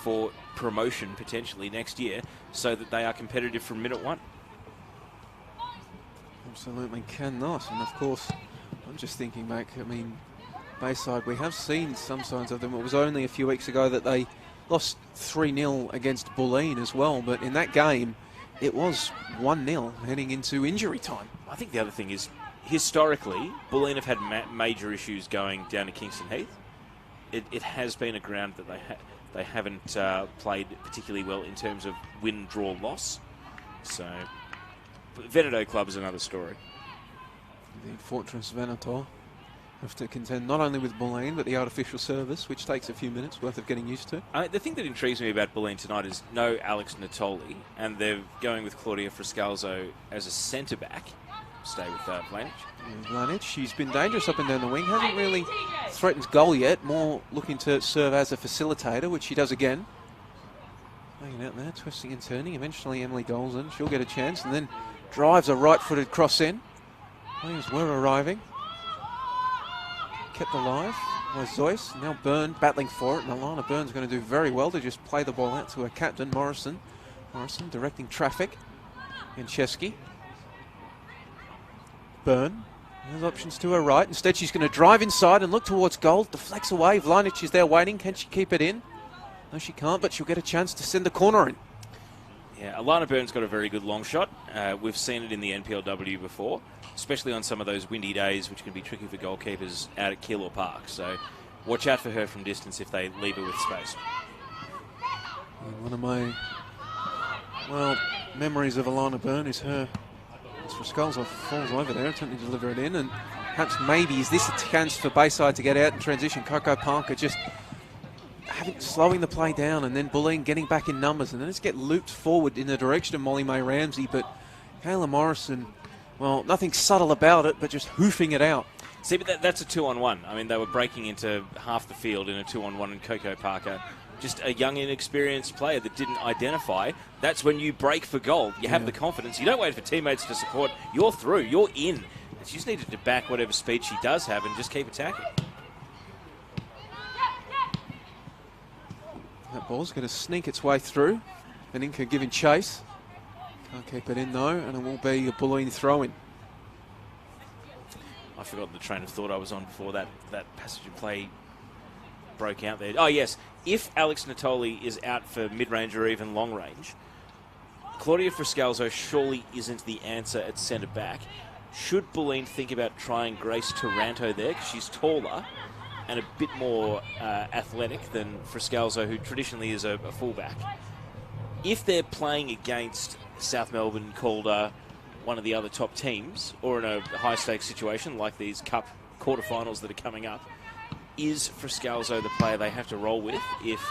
for promotion potentially next year so that they are competitive from minute one? Absolutely cannot. And of course, I'm just thinking back, I mean, Bayside, we have seen some signs of them. It was only a few weeks ago that they lost 3-0 against Bulleen as well, but in that game, it was 1-0 heading into injury time. I think the other thing is, historically, Bulleen have had major issues going down to Kingston Heath. It has been a ground that they haven't played particularly well in terms of win, draw, loss. So, Veneto Club is another story. Indeed, Fortress Veneto have to contend not only with Bulleen, but the artificial service, which takes a few minutes worth of getting used to. The thing that intrigues me about Bulleen tonight is no Alex Natoli, and they're going with Claudia Friscalzo as a centre-back. Stay with Vlanich. Vlanich, she's been dangerous up and down the wing. Hasn't really threatened goal yet. More looking to serve as a facilitator, which she does again. Hanging out there, twisting and turning. Eventually Emily Dolzan, she'll get a chance, and then drives a right-footed cross in. Players were arriving. Kept alive by Zoyce. Now Byrne battling for it. And Alana Byrne's going to do very well to just play the ball out to her captain, Morrison. Morrison directing traffic. And Chesky. Byrne has options to her right. Instead, she's going to drive inside and look towards goal. Deflects away. Vlanich is there waiting. Can she keep it in? No, she can't, but she'll get a chance to send the corner in. Yeah, Alana Byrne's got a very good long shot. We've seen it in the NPLW before, especially on some of those windy days, which can be tricky for goalkeepers out at Keilor Park. So watch out for her from distance if they leave her with space. And one of my, memories of Alana Byrne is her. Friscalzo falls over there, attempting to deliver it in, and perhaps maybe is this a chance for Bayside to get out and transition. Coco Parker just slowing the play down, and then Bulleen getting back in numbers, and then it's get looped forward in the direction of Molly May Ramsey, but Kayla Morrison, well, nothing subtle about it, but just hoofing it out. See, but that's a 2-on-1. I mean, they were breaking into half the field in a 2-on-1, and Coco Parker just a young, inexperienced player that didn't identify, that's when you break for goal. You have the confidence. You don't wait for teammates to support. You're through. You're in. She just needed to back whatever speed she does have and just keep attacking. That ball's going to sneak its way through. Beninka giving chase. Can't keep it in though, and it will be a Bulleen throw-in. I forgot the train of thought I was on before that passage of play broke out there. Oh, yes. If Alex Natoli is out for mid-range or even long-range, Claudia Friscalzo surely isn't the answer at centre-back. Should Bulleen think about trying Grace Taranto there, because she's taller and a bit more athletic than Friscalzo, who traditionally is a fullback? If they're playing against South Melbourne, Calder, one of the other top teams, or in a high-stakes situation like these Cup quarterfinals that are coming up, is Friscalzo the player they have to roll with if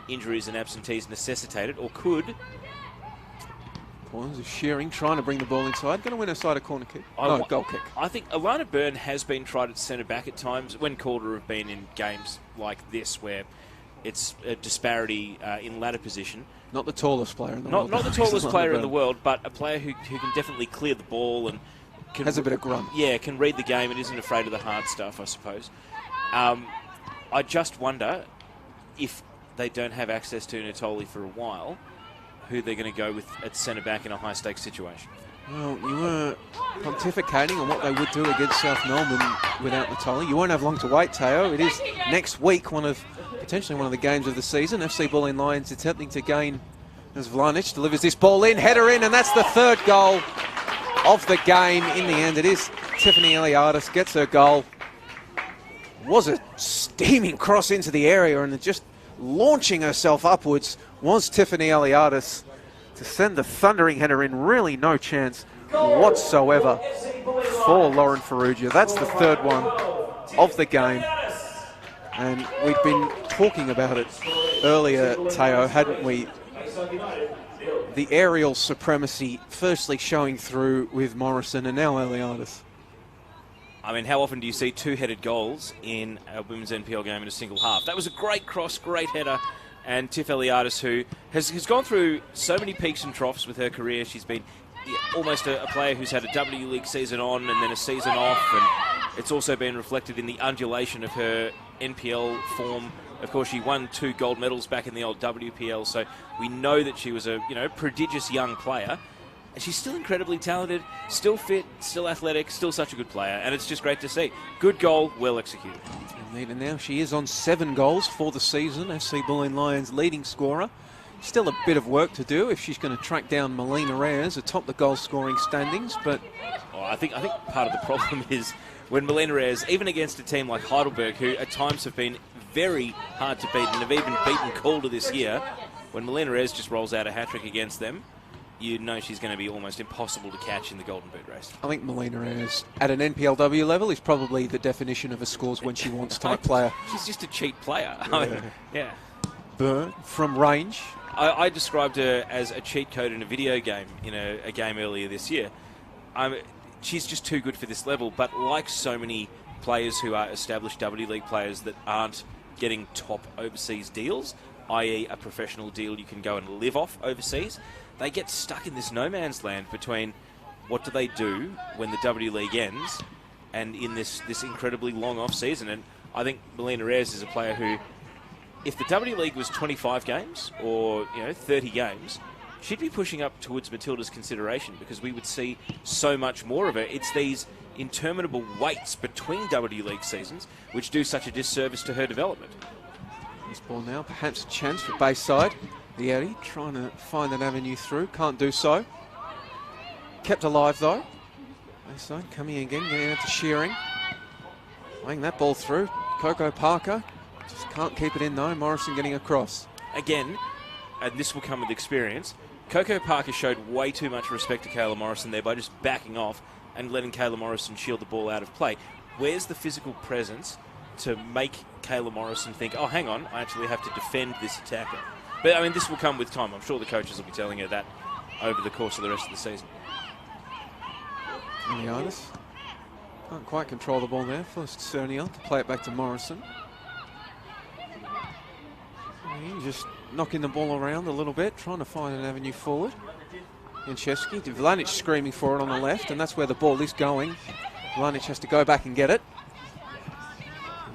injuries and absentees necessitate it, or could... Pawns is shearing, trying to bring the ball inside. Going to win a side a corner kick. Goal kick. I think Alana Byrne has been tried at centre-back at times when Calder have been in games like this where it's a disparity in ladder position. Not the tallest player in the world. Not the tallest player in the world, but a player who can definitely clear the ball and has a bit of grunt. Yeah, can read the game and isn't afraid of the hard stuff, I suppose. I just wonder if they don't have access to Natoli for a while, who they're going to go with at centre-back in a high-stakes situation. Well, you were pontificating on what they would do against South Melbourne without Natoli. You won't have long to wait, Teo. It is next week, potentially one of the games of the season. FC Bulleen Lions attempting to gain as Vlanic delivers this ball in, header in, and that's the third goal of the game. In the end, it is Tiffany Eliadis gets her goal. Was a steaming cross into the area, and just launching herself upwards was Tiffany Eliadis to send the thundering header in. Really no chance whatsoever for Lauren Farrugia. That's the third one of the game. And we'd been talking about it earlier, Teo, hadn't we? The aerial supremacy firstly showing through with Morrison and now Eliadis. I mean, how often do you see two-headed goals in a women's NPL game in a single half? That was a great cross, great header. And Tiff Eliadis, who has gone through so many peaks and troughs with her career. She's been almost a player who's had a W League season on and then a season off. And it's also been reflected in the undulation of her NPL form. Of course, she won 2 gold medals back in the old WPL. So we know that she was a prodigious young player. And she's still incredibly talented, still fit, still athletic, still such a good player. And it's just great to see. Good goal, well executed. And even now she is on 7 goals for the season. FC Bulleen Lions leading scorer. Still a bit of work to do if she's going to track down Melina Reyes atop the goal scoring standings. But I think part of the problem is when Melina Reyes, even against a team like Heidelberg, who at times have been very hard to beat and have even beaten Calder this year, when Melina Reyes just rolls out a hat-trick against them, you know she's going to be almost impossible to catch in the Golden Boot race. I think Melina Reyes, at an NPLW level, is probably the definition of a scores when she wants type player. She's just a cheat player. Yeah. Byrne from range. I described her as a cheat code in a video game in a game earlier this year. She's just too good for this level, but like so many players who are established W League players that aren't getting top overseas deals, i.e. a professional deal you can go and live off overseas, they get stuck in this no man's land between what do they do when the W League ends and in this incredibly long off season. And I think Melina Reyes is a player who, if the W League was 25 games or 30 games, she'd be pushing up towards Matilda's consideration because we would see so much more of her. It's these interminable waits between W League seasons which do such a disservice to her development. This ball now, perhaps a chance for Bayside. The Eddie trying to find an avenue through, can't do so. Kept alive though. Bayside coming again, getting out to Shearing. Playing that ball through. Coco Parker just can't keep it in though. Morrison getting across. Again, and this will come with experience, Coco Parker showed way too much respect to Kayla Morrison there by just backing off and letting Kayla Morrison shield the ball out of play. Where's the physical presence to make Kayla Morrison think, oh, hang on, I actually have to defend this attacker? But, I mean, this will come with time. I'm sure the coaches will be telling her that over the course of the rest of the season. Eliadis can't quite control the ball there. First Cernier to play it back to Morrison. Just knocking the ball around a little bit, trying to find an avenue forward. Janczewski, Vlanic screaming for it on the left, and that's where the ball is going. Vlanic has to go back and get it.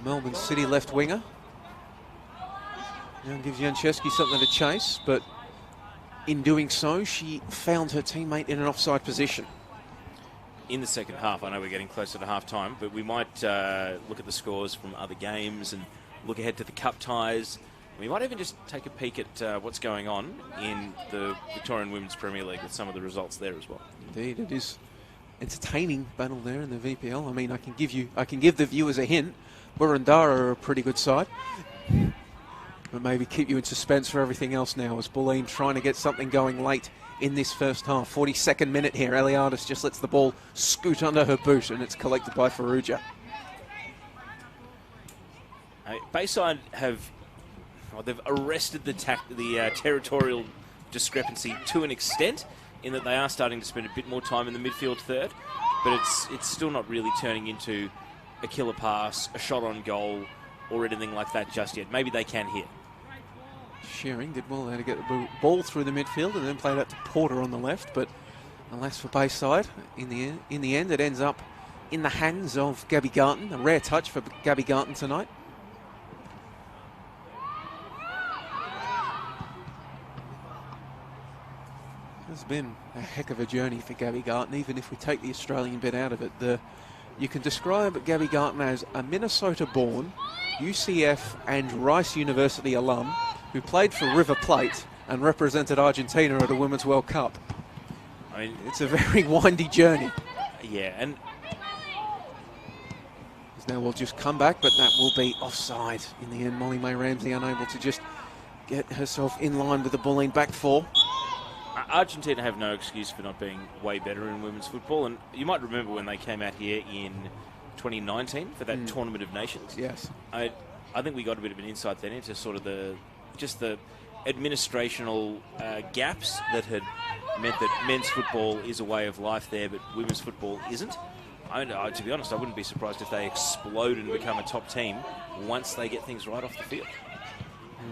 Melbourne City left winger. Now gives Janczewski something to chase, but in doing so, she found her teammate in an offside position. In the second half, I know we're getting closer to half-time, but we might look at the scores from other games and look ahead to the cup ties. We might even just take a peek at what's going on in the Victorian Women's Premier League with some of the results there as well. Indeed, it is entertaining battle there in the VPL. I mean, I can give the viewers a hint. Burundara are a pretty good side, but maybe keep you in suspense for everything else now as Bulleen trying to get something going late in this first half. 42nd minute here. Eliadis just lets the ball scoot under her boot, and it's collected by Farrugia. Bayside they've arrested the territorial discrepancy to an extent, in that they are starting to spend a bit more time in the midfield third, but it's still not really turning into a killer pass, a shot on goal, or anything like that just yet. Maybe they can here. Shearing did well there to get the ball through the midfield and then played out to Porter on the left, but alas for Bayside, in the end it ends up in the hands of Gabby Garton. A rare touch for Gabby Garton tonight. It's been a heck of a journey for Gabby Garton, even if we take the Australian bit out of it. You can describe Gabby Garton as a Minnesota-born, UCF and Rice University alum who played for River Plate and represented Argentina at a Women's World Cup. I mean, it's a very windy journey. Yeah, and now we'll just come back, but that will be offside in the end. Molly May Ramsey unable to just get herself in line with the Bulleen back four. Argentina have no excuse for not being way better in women's football, and you might remember when they came out here in 2019 for that Tournament of Nations. Yes. I think we got a bit of an insight then into sort of the administrational gaps that had meant that men's football is a way of life there, but women's football isn't. To be honest, I wouldn't be surprised if they explode and become a top team once they get things right off the field.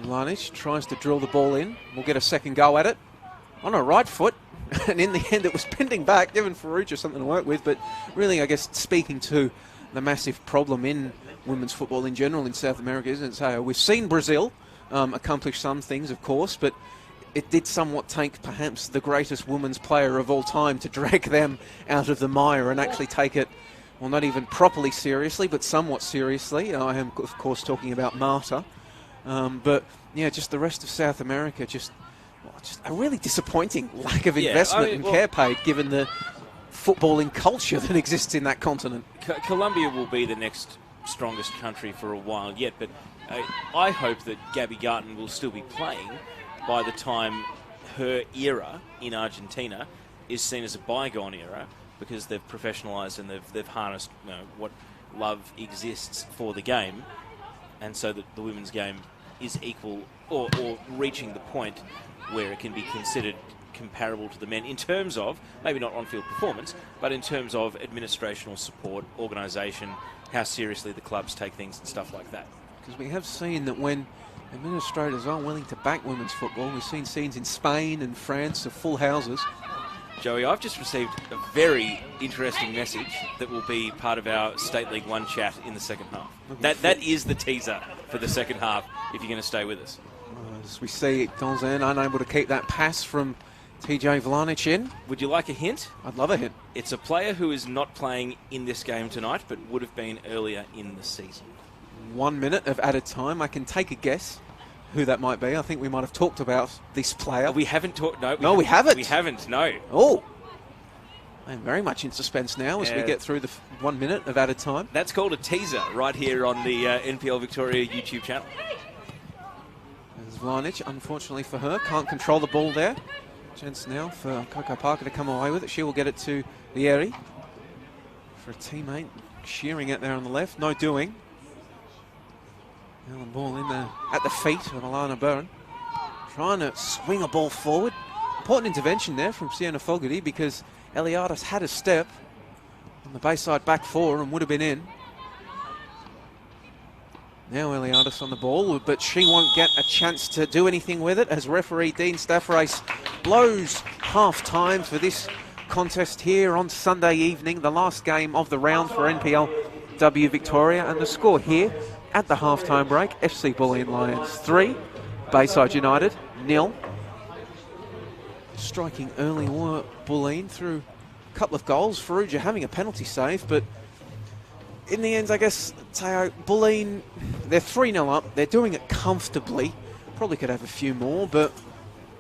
Lanic tries to drill the ball in. We'll get a second go at it. On her right foot, and in the end it was bending back, giving Farrugia something to work with, but really, I guess, speaking to the massive problem in women's football in general in South America, isn't it? So we've seen Brazil accomplish some things, of course, but it did somewhat take perhaps the greatest women's player of all time to drag them out of the mire and actually take it, well, not even properly seriously, but somewhat seriously. I am, of course, talking about Marta. But, yeah, just the rest of South America, just a really disappointing lack of investment and care paid, given the footballing culture that exists in that continent. Colombia will be the next strongest country for a while yet, but I hope that Gabby Garton will still be playing by the time her era in Argentina is seen as a bygone era, because they've professionalised and they've harnessed what love exists for the game, and so that the women's game is equal or reaching the point where it can be considered comparable to the men in terms of, maybe not on-field performance, but in terms of administrational support, organisation, how seriously the clubs take things and stuff like that. Because we have seen that when administrators are willing to back women's football, we've seen scenes in Spain and France of full houses. Joey, I've just received a very interesting message that will be part of our State League One chat in the second half. That is the teaser for the second half, if you're going to stay with us. As we see Donzan unable to keep that pass from TJ Vlanic in. Would you like a hint? I'd love a hint. It's a player who is not playing in this game tonight, but would have been earlier in the season. 1 minute of added time. I can take a guess who that might be. I think we might have talked about this player. We haven't talked. No, we haven't. We haven't. No. Oh, I'm very much in suspense now as we get through the 1 minute of added time. That's called a teaser right here on the NPL Victoria YouTube channel. There's Vlanic, unfortunately for her, can't control the ball there. Chance now for Coco Parker to come away with it. She will get it to Vieri for a teammate. Shearing it there on the left. No doing. Now the ball in there at the feet of Alana Byrne. Trying to swing a ball forward. Important intervention there from Sienna Fogarty, because Eliadis had a step on the Bayside back four and would have been in. Now Eliadis on the ball, but she won't get a chance to do anything with it as referee Dean Staffrace blows half-time for this contest here on Sunday evening, the last game of the round for NPLW Victoria. And the score here at the half-time break, FC Bulleen Lions 3, Bayside United 0. Striking early were Bulleen through a couple of goals. Faruja having a penalty save, but in the end, I guess, Teo, Bulleen, they're 3-0 up. They're doing it comfortably. Probably could have a few more, but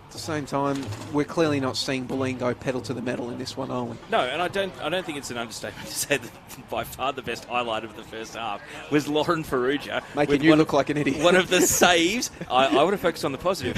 at the same time, we're clearly not seeing Bulleen go pedal to the metal in this one, are we? No, and I don't think it's an understatement to say that by far the best highlight of the first half was Lauren Faruja. Making you look like an idiot. One of the saves, I want to focus on the positive,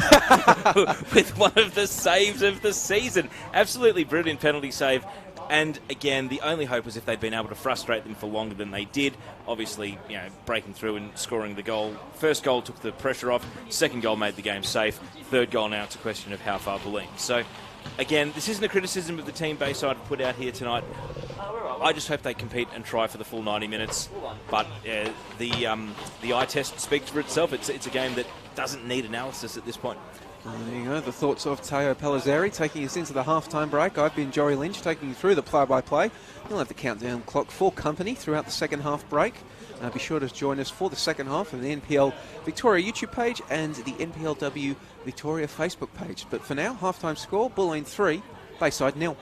with one of the saves of the season. Absolutely brilliant penalty save. And again, the only hope was if they'd been able to frustrate them for longer than they did. Obviously, you know, breaking through and scoring the goal. First goal took the pressure off. Second goal made the game safe. Third goal, now it's a question of how far Bulleen. So, again, this isn't a criticism of the team Bayside put out here tonight. I just hope they compete and try for the full 90 minutes. But the eye test speaks for itself. It's a game that doesn't need analysis at this point. There you go, the thoughts of Teo Palazzari taking us into the half-time break. I've been Jory Lynch taking you through the play-by-play. You'll have the countdown clock for company throughout the second half break. Be sure to join us for the second half of the NPL Victoria YouTube page and the NPLW Victoria Facebook page. But for now, half-time score, Bulleen 3, Bayside 0.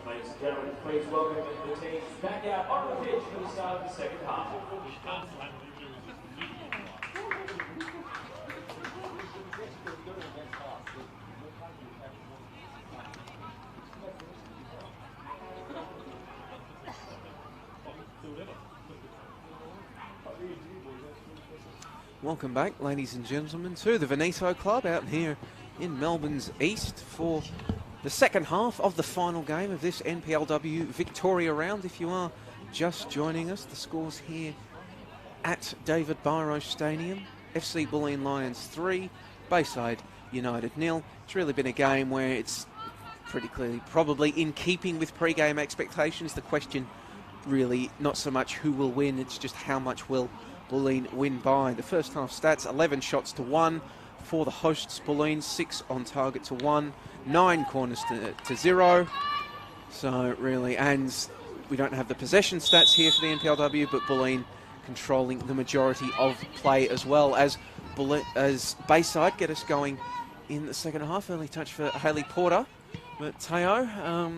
Ladies and gentlemen, please welcome the team back out on the pitch for the start of the second half. Welcome back, ladies and gentlemen, to the Veneto Club out here in Melbourne's East for the second half of the final game of this NPLW Victoria round. If you are just joining us, the scores here at David Byroe Stadium: FC Bulleen Lions 3, Bayside United 0. It's really been a game where it's pretty clearly probably in keeping with pre-game expectations. The question really not so much who will win, it's just how much will Bulleen win by. The first half stats: 11 shots to 1 for the hosts Bulleen, 6 on target to 1, 9 corners to 0. So really, and we don't have the possession stats here for the NPLW, but Bulleen controlling the majority of play as well as Bayside get us going in the second half. Early touch for Hayley Porter, but Teo, I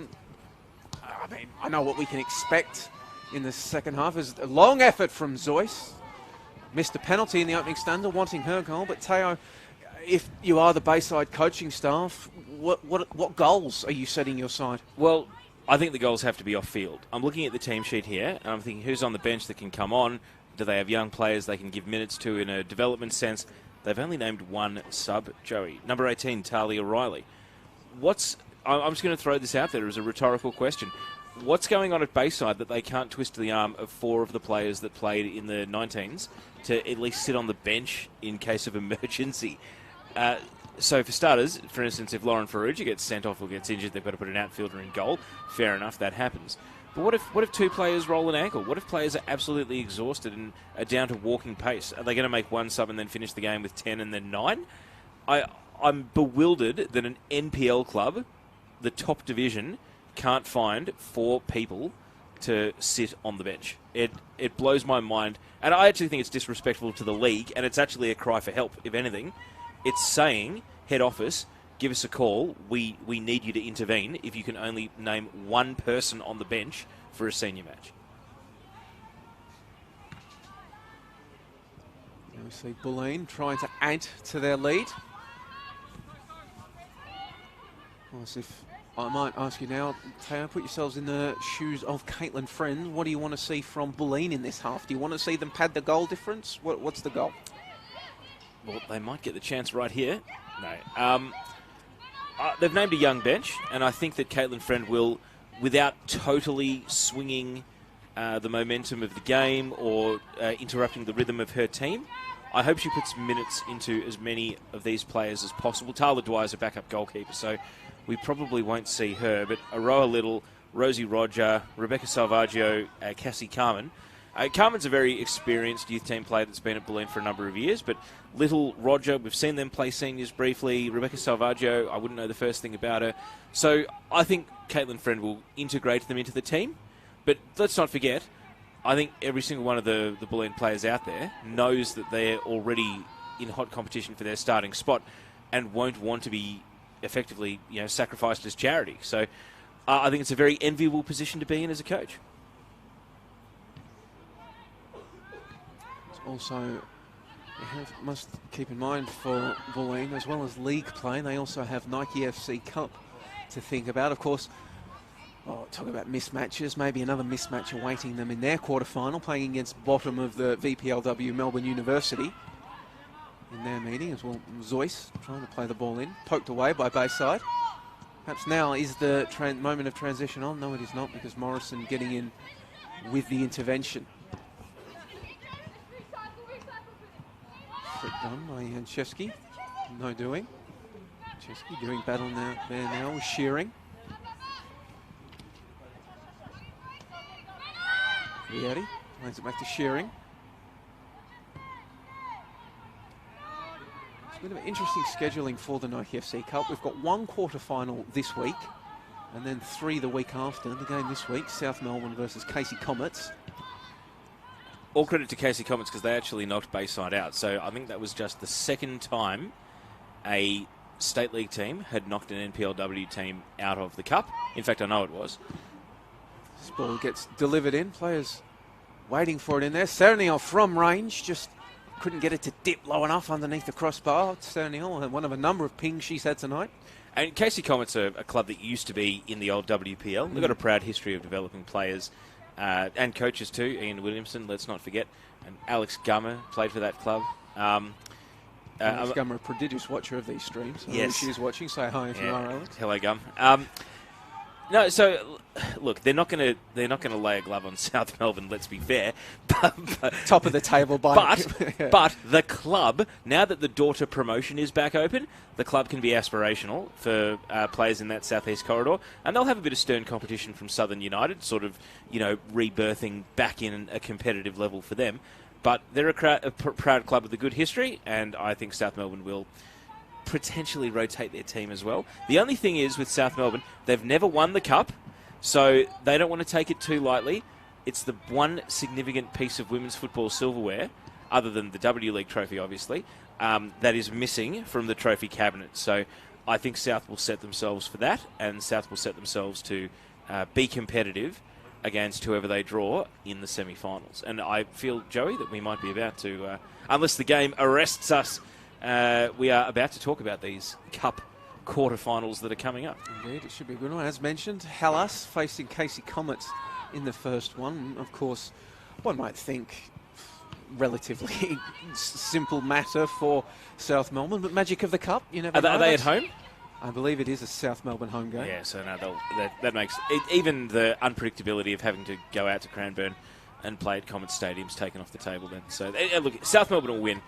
mean, I know what we can expect in the second half is a long effort from Zoyce. Missed a penalty in the opening stanza, wanting her goal. But Teo, if you are the Bayside coaching staff, what goals are you setting your side? Well, I think the goals have to be off field. I'm looking at the team sheet here, and I'm thinking who's on the bench that can come on. Do they have young players they can give minutes to in a development sense? They've only named one sub, Joey. Number 18, Talia Riley. I'm just going to throw this out there as a rhetorical question. What's going on at Bayside that they can't twist the arm of 4 of the players that played in the 19s to at least sit on the bench in case of emergency? So for starters, for instance, if Lauren Ferrugia gets sent off or gets injured, they've got to put an outfielder in goal. Fair enough, that happens. But what if 2 players roll an ankle? What if players are absolutely exhausted and are down to walking pace? Are they going to make 1 sub and then finish the game with 10 and then 9? I'm bewildered that an NPL club, the top division, can't find 4 people to sit on the bench. It blows my mind, and I actually think it's disrespectful to the league, and it's actually a cry for help, if anything. It's saying, head office, give us a call, we need you to intervene if you can only name 1 person on the bench for a senior match. We see Bulleen trying to add to their lead. Well, as if I might ask you now, Teo, put yourselves in the shoes of Caitlin Friend. What do you want to see from Bulleen in this half? Do you want to see them pad the goal difference? What's the goal? Well, they might get the chance right here. No. They've named a young bench, and I think that Caitlin Friend will, without totally swinging the momentum of the game or interrupting the rhythm of her team, I hope she puts minutes into as many of these players as possible. Tala Dwyer's a backup goalkeeper, so we probably won't see her. But Aroa Little, Rosie Roger, Rebecca Salvaggio, Cassie Carmen. Carmen's a very experienced youth team player that's been at Bulleen for a number of years, but Little, Roger, we've seen them play seniors briefly. Rebecca Salvaggio, I wouldn't know the first thing about her. So I think Caitlin Friend will integrate them into the team. But let's not forget, I think every single one of the Bulleen players out there knows that they're already in hot competition for their starting spot and won't want to be effectively, sacrificed as charity. So I think it's a very enviable position to be in as a coach. Also, you must keep in mind for Bulleen, as well as league play, they also have Nike FC Cup to think about. Of course, talk about mismatches, maybe another mismatch awaiting them in their quarterfinal, playing against bottom of the VPLW Melbourne University in their meeting, as well. Zoyce trying to play the ball in, poked away by Bayside. Perhaps now is the moment of transition on. No, it is not, because Morrison getting in with the intervention. Flick done by Janczewski. No doing. Janczewski doing battle there now with Shearing. Vietti plays it back to Shearing. It's a bit of interesting scheduling for the Nike FC Cup. We've got one quarter-final this week, and then 3 the week after. The game this week, South Melbourne versus Casey Comets. All credit to Casey Comets, because they actually knocked Bayside out. So I think that was just the second time a state league team had knocked an NPLW team out of the cup. In fact, I know it was. This ball gets delivered in. Players waiting for it in there. Serniel from range just couldn't get it to dip low enough underneath the crossbar. Serniel, one of a number of pings she's had tonight. And Casey Comets are a club that used to be in the old WPL. They've got a proud history of developing players and coaches too. Ian Williamson, let's not forget. And Alex Gummer played for that club. Alex Gummer, a prodigious watcher of these streams. Yes. She is watching. Say hi if you are, Alex. Hello, Gum. No, so look, they're not going to lay a glove on South Melbourne. Let's be fair. But top of the table, but the club, now that the daughter promotion is back open, the club can be aspirational for players in that southeast corridor, and they'll have a bit of stern competition from Southern United, sort of rebirthing back in a competitive level for them. But they're a proud club with a good history, and I think South Melbourne will potentially rotate their team as well. The only thing is with South Melbourne, they've never won the cup, so they don't want to take it too lightly. It's the one significant piece of women's football silverware, other than the W League trophy, obviously, that is missing from the trophy cabinet. So I think South will set themselves for that, and South will set themselves to be competitive against whoever they draw in the semi-finals. And I feel, Joey, that we might be about to, unless the game arrests us, we are about to talk about these cup quarterfinals that are coming up. Indeed, it should be a good one. As mentioned, Hellas facing Casey Comets in the first one. Of course, one might think relatively simple matter for South Melbourne, but magic of the cup, you never know. Are they at home? I believe it is a South Melbourne home game. Yeah, so no, that makes it, even the unpredictability of having to go out to Cranbourne and play at Comets Stadium's taken off the table then. So look, South Melbourne will win.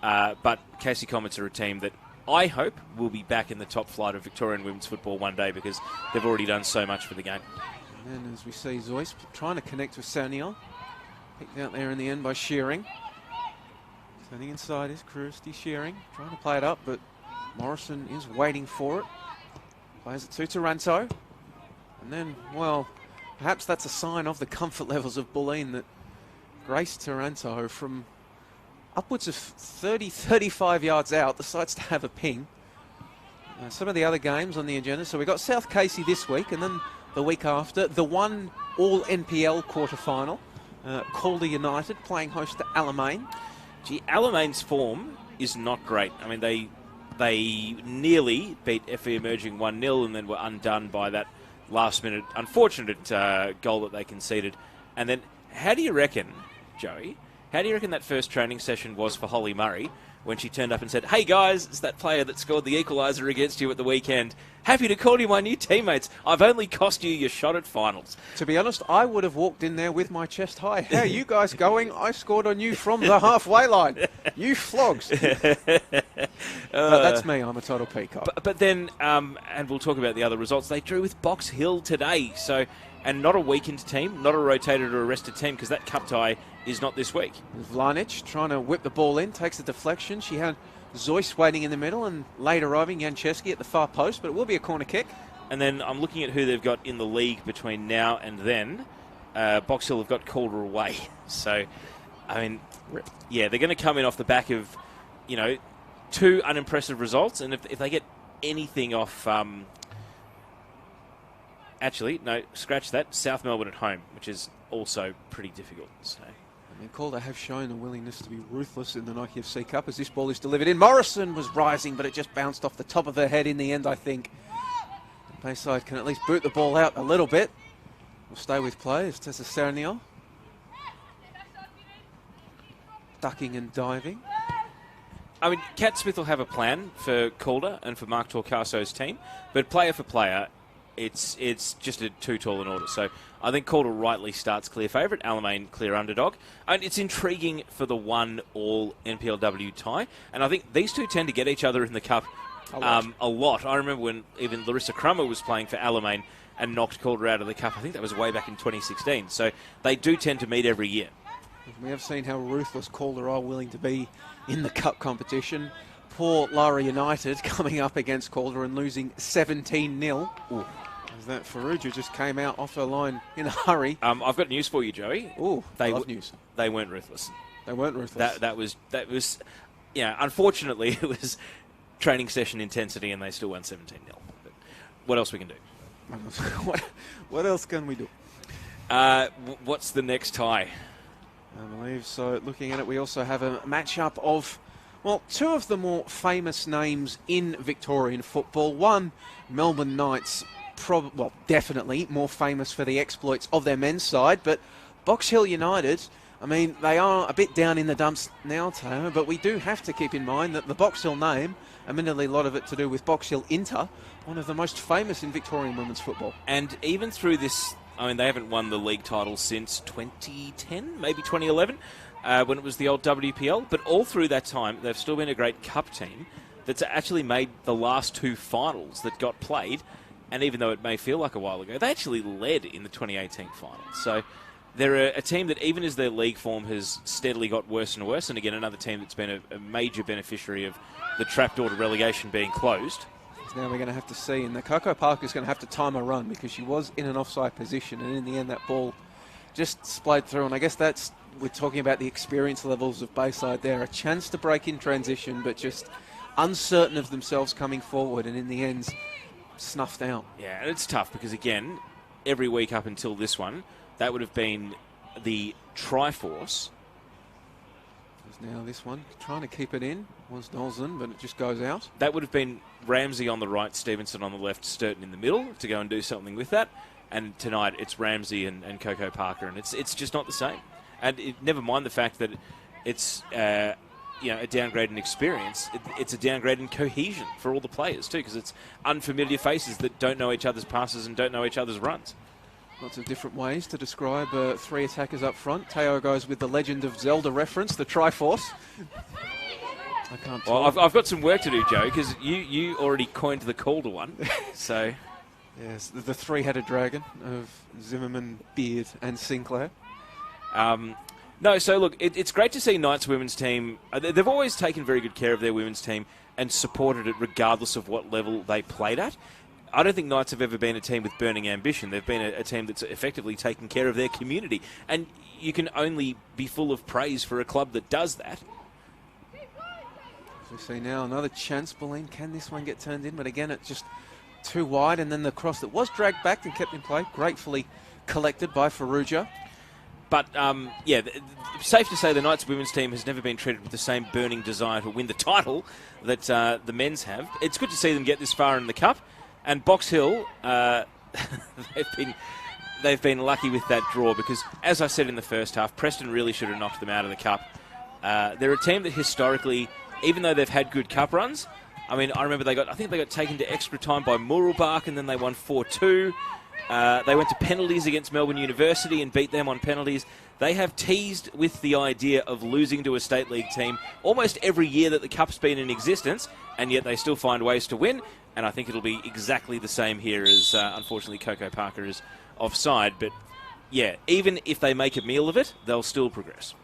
But Casey Comets are a team that I hope will be back in the top flight of Victorian women's football one day, because they've already done so much for the game. And then as we see Zoyce trying to connect with Serniel, picked out there in the end by Shearing. Turning inside is Christy Shearing, trying to play it up, but Morrison is waiting for it. Plays it to Taranto. And then, well, perhaps that's a sign of the comfort levels of Bulleen that Grace Taranto from upwards of 30, 35 yards out decides to have a ping. Some of the other games on the agenda. So we've got South Casey this week, and then the week after, the one all-NPL quarterfinal. Calder United playing host to Alamein. Gee, Alamein's form is not great. I mean, they nearly beat FE Emerging 1-0 and then were undone by that last-minute unfortunate goal that they conceded. And then, how do you reckon, Joey, that first training session was for Holly Murray when she turned up and said, "Hey guys, it's that player that scored the equaliser against you at the weekend. Happy to call you my new teammates. I've only cost you your shot at finals." To be honest, I would have walked in there with my chest high. How are you guys going? I scored on you from the halfway line. You flogs. But that's me. I'm a total peacock. But then, and we'll talk about the other results, they drew with Box Hill today. So, and not a weakened team, not a rotated or arrested team, because that cup tie is not this week. Vlanic trying to whip the ball in, takes a deflection. She had Zeus waiting in the middle and late arriving Janczewski at the far post, but it will be a corner kick. And then I'm looking at who they've got in the league between now and then. Box Hill have got Calder away. So, I mean, yeah, they're going to come in off the back of, you know, 2 unimpressive results. And if they get anything off... actually, no, scratch that. South Melbourne at home, which is also pretty difficult. So. I mean, Calder have shown a willingness to be ruthless in the Nike FC Cup as this ball is delivered in. Morrison was rising, but it just bounced off the top of her head in the end, I think. Bayside can at least boot the ball out a little bit. We'll stay with play as Tessa Serniel. Ducking and diving. I mean, Kat Smith will have a plan for Calder and for Mark Torcaso's team, but player for player, it's just a too tall an order. So I think Calder rightly starts clear favourite, Alamein clear underdog. And it's intriguing for the 1-all NPLW tie. And I think these two tend to get each other in the cup a lot. I remember when even Larissa Crummer was playing for Alamein and knocked Calder out of the cup. I think that was way back in 2016. So they do tend to meet every year. We have seen how ruthless Calder are willing to be in the cup competition. Poor Lara United coming up against Calder and losing 17-0. As that Faruja just came out off her line in a hurry. I've got news for you, Joey. Oh, I love news. They weren't ruthless. They weren't ruthless. That was, yeah. Unfortunately, it was training session intensity, and they still won 17-0. But what else we can do? What else can we do? What's the next tie? I believe so. Looking at it, we also have a matchup of, well, 2 of the more famous names in Victorian football. One, Melbourne Knights, definitely more famous for the exploits of their men's side, but Box Hill United, I mean, they are a bit down in the dumps now, Taylor, but we do have to keep in mind that the Box Hill name, admittedly a lot of it to do with Box Hill Inter, one of the most famous in Victorian women's football. And even through this, I mean, they haven't won the league title since 2010, maybe 2011, when it was the old WPL. But all through that time, they've still been a great cup team that's actually made the last 2 finals that got played. And even though it may feel like a while ago, they actually led in the 2018 finals. So they're a team that, even as their league form has steadily got worse and worse, and again, another team that's been a major beneficiary of the trapdoor to relegation being closed. Now we're going to have to see, and the Coco Parker's going to have to time a run because she was in an offside position, and in the end that ball just splayed through. And I guess that's, we're talking about the experience levels of Bayside there. A chance to break in transition, but just uncertain of themselves coming forward, and in the end, snuffed out. Yeah, and it's tough because, again, every week up until this one, that would have been the Triforce. Now this one, trying to keep it in, was Nolson, but it just goes out. That would have been Ramsey on the right, Stevenson on the left, Sturton in the middle to go and do something with that. And tonight it's Ramsey and Coco Parker, and it's just not the same. And never mind the fact that it's a downgrade in experience. It's a downgrade in cohesion for all the players too, because it's unfamiliar faces that don't know each other's passes and don't know each other's runs. Lots of different ways to describe 3 attackers up front. Teo goes with the Legend of Zelda reference, the Triforce. I can't tell. Well, I've got some work to do, Joe, because you already coined the Calder one. So, yes, the 3-headed dragon of Zimmerman, Beard, and Sinclair. No, so look, it's great to see Knights women's team. They've always taken very good care of their women's team and supported it regardless of what level they played at. I don't think Knights have ever been a team with burning ambition. They've been a team that's effectively taken care of their community. And you can only be full of praise for a club that does that. As we see now, another chance. Bulleen, can this one get turned in? But again, it's just too wide. And then the cross that was dragged back and kept in play, gratefully collected by Faruja. But, safe to say the Knights women's team has never been treated with the same burning desire to win the title that the men's have. It's good to see them get this far in the Cup. And Box Hill, they've been lucky with that draw because, as I said in the first half, Preston really should have knocked them out of the Cup. They're a team that historically even though they've had good cup runs, I mean, I remember I think they got taken to extra time by Muralbach, and then they won 4-2. They went to penalties against Melbourne University and beat them on penalties. They have teased with the idea of losing to a state league team almost every year that the cup's been in existence, and yet they still find ways to win. And I think it'll be exactly the same here as, unfortunately, Coco Parker is offside. But, yeah, even if they make a meal of it, they'll still progress.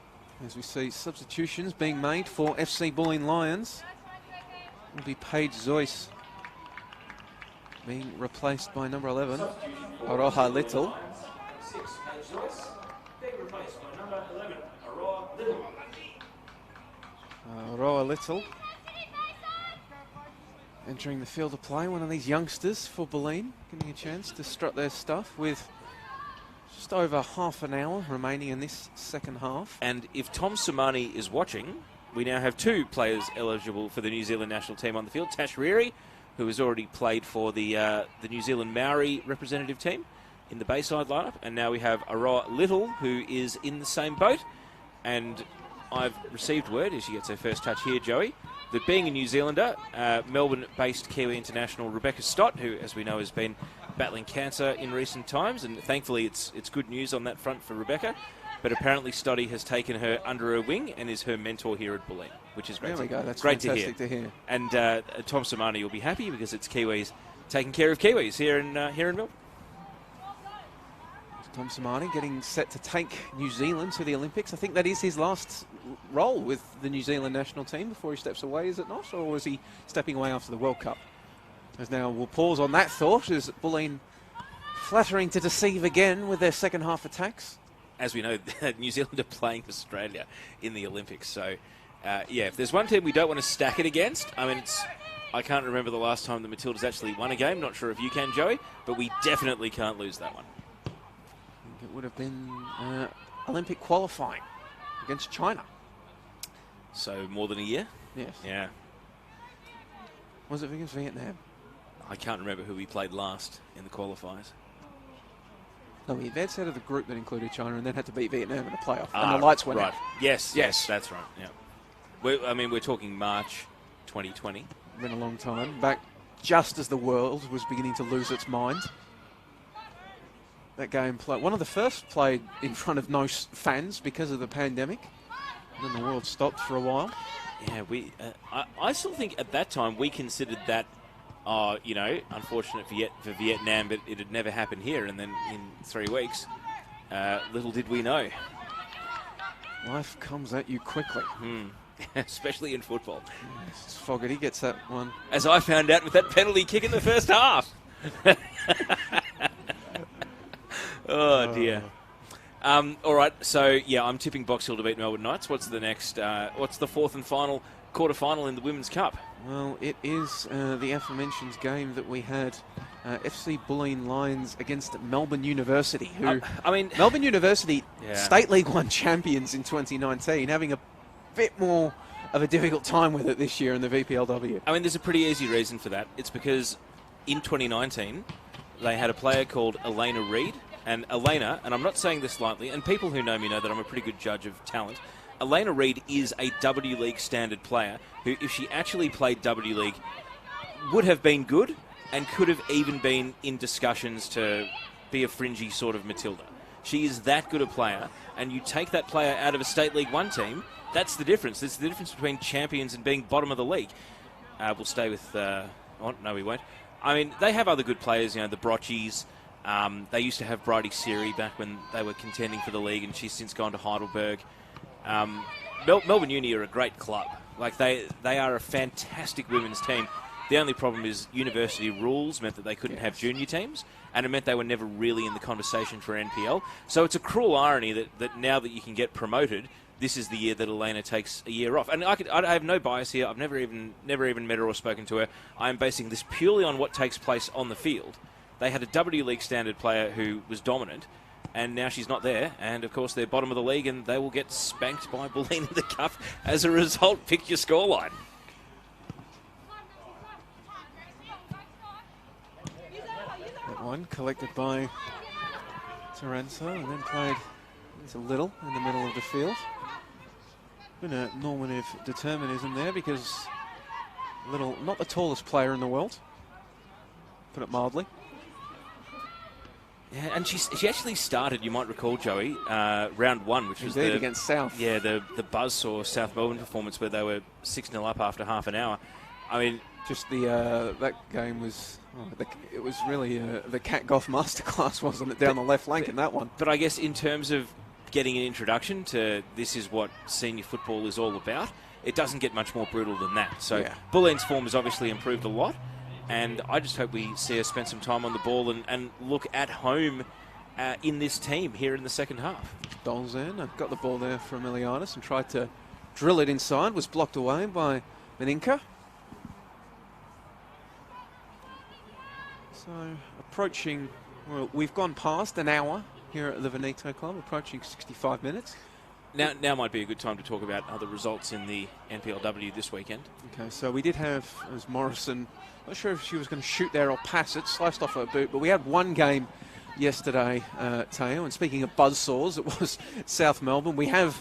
As we see substitutions being made for FC Bulleen Lions, will be Paige Zoyce being replaced by number 11, Aroha Little. Aroha Little entering the field of play, one of these youngsters for Bulleen, getting a chance to strut their stuff with just over half an hour remaining in this second half. And if Tom Somani is watching, we now have 2 players eligible for the New Zealand national team on the field. Tash Reary, who has already played for the New Zealand Maori representative team in the Bayside lineup. And now we have Aroa Little, who is in the same boat. And I've received word, as she gets her first touch here, Joey, that being a New Zealander, Melbourne-based Kiwi international Rebecca Stott, who, as we know, has been battling cancer in recent times, and thankfully it's good news on that front for Rebecca. But apparently Stotty has taken her under her wing and is her mentor here at Bulleen, which is great. There we go. That's great fantastic to hear. And Tom Somani will be happy because it's Kiwis taking care of Kiwis here in Melbourne. Tom Somani getting set to take New Zealand to the Olympics. I think that is his last role with the New Zealand national team before he steps away, is it not? Or was he stepping away after the World Cup? As now we'll pause on that thought, as Bulleen flattering to deceive again with their second half attacks. As we know, New Zealand are playing Australia in the Olympics. So, yeah, if there's one team we don't want to stack it against, I mean, I can't remember the last time the Matildas actually won a game. Not sure if you can, Joey, but we definitely can't lose that one. I think it would have been Olympic qualifying against China. So more than a year? Yes. Yeah. Was it against Vietnam? I can't remember who we played last in the qualifiers. No, we advanced out of the group that included China and then had to beat Vietnam in the playoff. And the lights went out. Yes, that's right. Yeah. We're talking March 2020. Been a long time. Back just as the world was beginning to lose its mind. That game played, one of the first played in front of no fans because of the pandemic. And then the world stopped for a while. Yeah, I still think at that time we considered that, unfortunate for Vietnam, but it had never happened here. And then in 3 weeks, little did we know. Life comes at you quickly. Especially in football. Yes, Fogarty gets that one. As I found out with that penalty kick in the first half. Oh, dear. All right, so, yeah, I'm tipping Box Hill to beat Melbourne Knights. What's the next, what's the fourth and final quarter-final in the Women's Cup? Well, it is the aforementioned game that we had, FC Bulleen Lions against Melbourne University, who, Melbourne University, State League 1 champions in 2019, having a bit more of a difficult time with it this year in the VPLW. I mean, there's a pretty easy reason for that. It's because in 2019, they had a player called Elena Reid. And Elena, and I'm not saying this lightly, and people who know me know that I'm a pretty good judge of talent, Elena Reid is a W League standard player who, if she actually played W League, would have been good and could have even been in discussions to be a fringy sort of Matilda. She is that good a player, and you take that player out of a State League 1 team, that's the difference. That's the difference between champions and being bottom of the league. We'll stay with... no, we won't. I mean, they have other good players, the Brocchies. They used to have Bridie Siri back when they were contending for the league, and she's since gone to Heidelberg. Melbourne Uni are a great club. Like, they are a fantastic women's team. The only problem is university rules meant that they couldn't have junior teams, and it meant they were never really in the conversation for NPL. So it's a cruel irony that now that you can get promoted, this is the year that Elena takes a year off. And I have no bias here. I've never even met her or spoken to her. I am basing this purely on what takes place on the field. They had a W League standard player who was dominant, and now she's not there. And, of course, they're bottom of the league, and they will get spanked by Bulleen in the Cup as a result. Pick your scoreline. That one collected by Taranto and then played into Little in the middle of the field. Been a normative determinism there because not the tallest player in the world, put it mildly. Yeah, and she actually started, you might recall, Joey, round one, which was against South. Yeah, the buzzsaw South Melbourne performance where they were 6-0 up after half an hour. I mean, just that game was. It was really the Cat Goff masterclass, wasn't it, down the left flank in that one? But I guess in terms of getting an introduction to this is what senior football is all about, it doesn't get much more brutal than that. So Bulleen's form has obviously improved a lot, and I just hope we see her spend some time on the ball and look at home in this team here in the second half. Dolzan got the ball there from Iliadis and tried to drill it inside, was blocked away by Meninka. So approaching, well, we've gone past an hour here at the Veneto Club, approaching 65 minutes. Now might be a good time to talk about other results in the NPLW this weekend. Okay, so we did have, as Morrison, not sure if she was going to shoot there or pass it, sliced off her boot, but we had one game yesterday, Teo, and speaking of buzzsaws, it was South Melbourne. We have,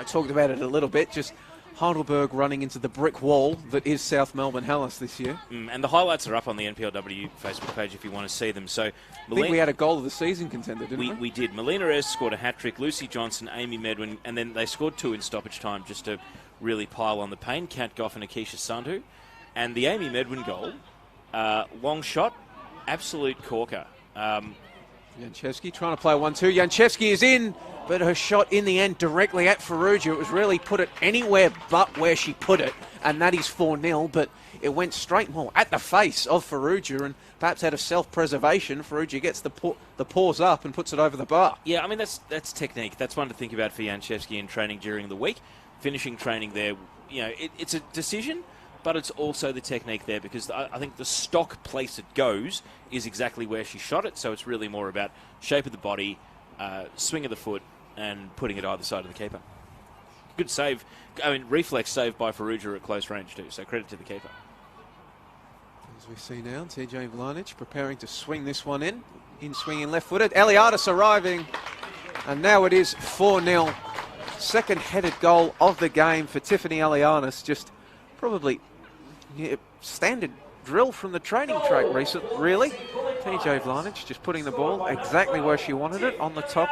talked about it a little bit, just Heidelberg running into the brick wall that is South Melbourne Hellas this year. And the highlights are up on the NPLW Facebook page if you want to see them. So I think we had a goal of the season contender, didn't we? We did. Melina Reyes scored a hat-trick, Lucy Johnson, Amy Medwin, and then they scored 2 in stoppage time just to really pile on the pain. Kat Goff and Akisha Sandhu. And the Amy Medwin goal, long shot, absolute corker. Janchevsky trying to play 1-2. Janchevsky is in, but her shot in the end directly at Farrugia. It was really put it anywhere but where she put it, and that is 4-0, but it went straight at the face of Farrugia, and perhaps out of self-preservation, Farrugia gets the paws up and puts it over the bar. Yeah, I mean, that's technique. That's one to think about for Janchevsky in training during the week. Finishing training there, it's a decision, but it's also the technique there because I think the stock place it goes is exactly where she shot it, so it's really more about shape of the body, swing of the foot, and putting it either side of the keeper. Good save. I mean, reflex save by Farrugia at close range too, so credit to the keeper. As we see now, TJ Vlanic preparing to swing this one in swinging left-footed. Eliadis arriving, and now it is 4-0. Second headed goal of the game for Tiffany Eliadis. Just probably standard drill from the training track recently, really. TJ Vlanic just putting the ball exactly where she wanted it, on the top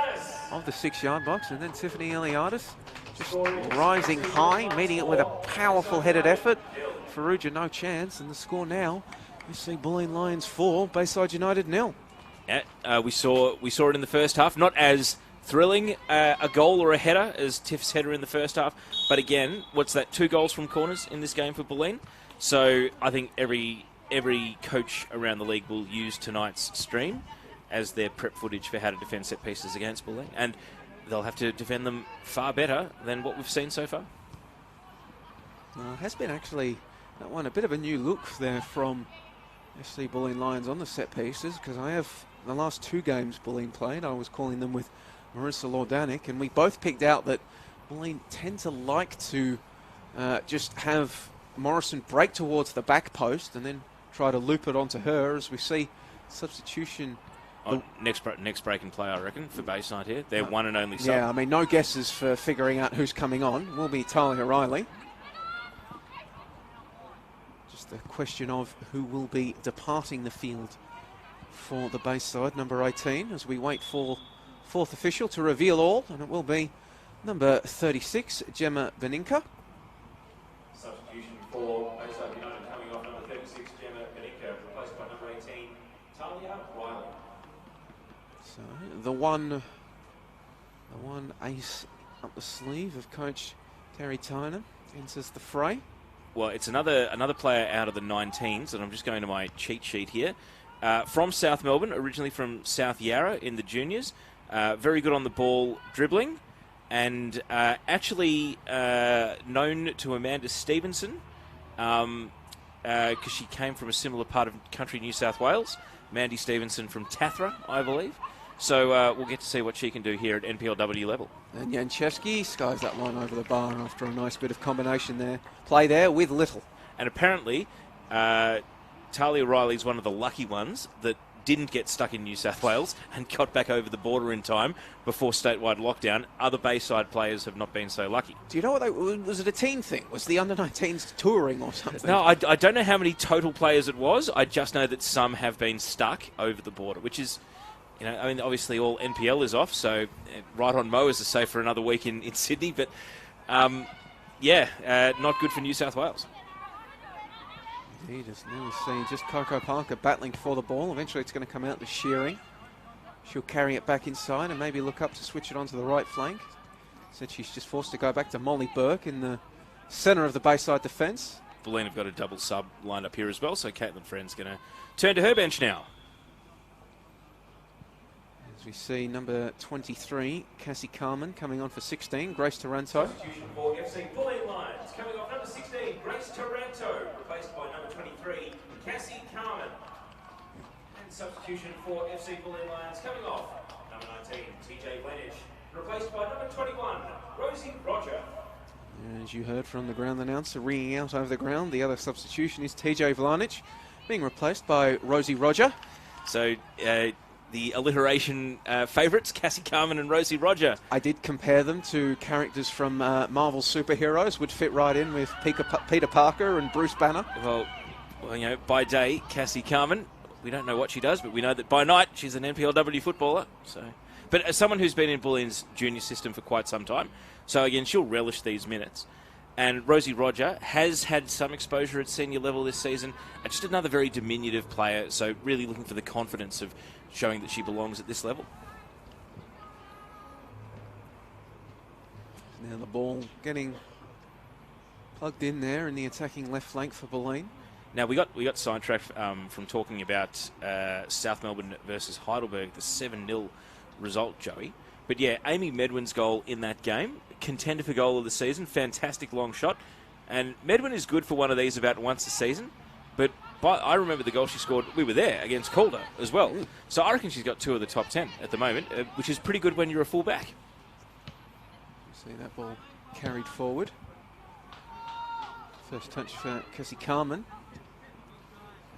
of the 6-yard box, and then Tiffany Eliadis just rising high, meeting it with a powerful headed effort. Farrugia no chance, and the score now, we see Bulleen Lions 4, Bayside United 0. Yeah, we saw it in the first half, not as thrilling a goal or a header as Tiff's header in the first half, but again, what's that, 2 goals from corners in this game for Bulleen? So I think every coach around the league will use tonight's stream as their prep footage for how to defend set pieces against Bulleen, and they'll have to defend them far better than what we've seen so far. Has been actually that one a bit of a new look there from FC Bulleen Lions on the set pieces, because I have the last 2 games Bulleen played, I was calling them with Marissa Lordanic, and we both picked out that Bulleen tend to like to just have Morrison break towards the back post and then try to loop it onto her, as we see substitution. Next break and play, I reckon, for Bayside here. They're one and only sub. Yeah, I mean, no guesses for figuring out who's coming on. Will be Talia Riley. Just a question of who will be departing the field for the Bayside, number 18, as we wait for fourth official to reveal all, and it will be number 36, Gemma Beninka. Substitution for Bayside United coming off number 36, Gemma Beninka, replaced by number 18, Talia Riley. So the one ace up the sleeve of Coach Terry Tynan enters the fray. Well, it's another player out of the 19s, and I'm just going to my cheat sheet here. From South Melbourne, originally from South Yarra in the juniors. Very good on the ball dribbling, and actually known to Amanda Stevenson because she came from a similar part of country, New South Wales. Mandy Stevenson from Tathra, I believe. So we'll get to see what she can do here at NPLW level. And Janchevsky skies that one over the bar after a nice bit of combination there. Play there with Little. And apparently, Talia Riley's one of the lucky ones that didn't get stuck in New South Wales and got back over the border in time before statewide lockdown. Other Bayside players have not been so lucky. Do you know what was it a team thing? Was the under-19s touring or something? No, I don't know how many total players it was. I just know that some have been stuck over the border, which is, I mean, obviously all NPL is off, so right on Mo is safe for another week in Sydney, but not good for New South Wales. Indeed, as now we've seen just Coco Parker battling for the ball. Eventually it's going to come out to Shearing. She'll carry it back inside and maybe look up to switch it onto the right flank. Said she's just forced to go back to Molly Burke in the centre of the Bayside defence. Bulleen have got a double sub lined up here as well, so Caitlin Friend's going to turn to her bench now. As we see number 23, Cassie Carman, coming on for 16, Grace Taranto. Substitution for FC Bulleen Lions. Coming off number 16, Grace Taranto, replaced by number 23, Cassie Carman. And substitution for FC Bulleen Lions. Coming off number 19, TJ Blenich, replaced by number 21, Rosie Roger. As you heard from the ground announcer ringing out over the ground, the other substitution is TJ Vlanich, being replaced by Rosie Roger. So the alliteration favourites, Cassie Carman and Rosie Roger. I did compare them to characters from Marvel superheroes, would fit right in with Peter Parker and Bruce Banner. Well, by day, Cassie Carman, we don't know what she does, but we know that by night she's an NPLW footballer. But as someone who's been in Bulleen's junior system for quite some time, so again, she'll relish these minutes. And Rosie Roger has had some exposure at senior level this season. Just another very diminutive player, so really looking for the confidence of showing that she belongs at this level. Now the ball getting plugged in there in the attacking left flank for Bulleen. Now we got sidetracked from talking about South Melbourne versus Heidelberg, the 7-0 result, Joey. But yeah, Amy Medwin's goal in that game, contender for goal of the season, fantastic long shot. And Medwin is good for one of these about once a season. But I remember the goal she scored, we were there, against Calder as well. So I reckon she's got 2 of the top 10 at the moment, which is pretty good when you're a full-back. See that ball carried forward. First touch for Cassie Carman.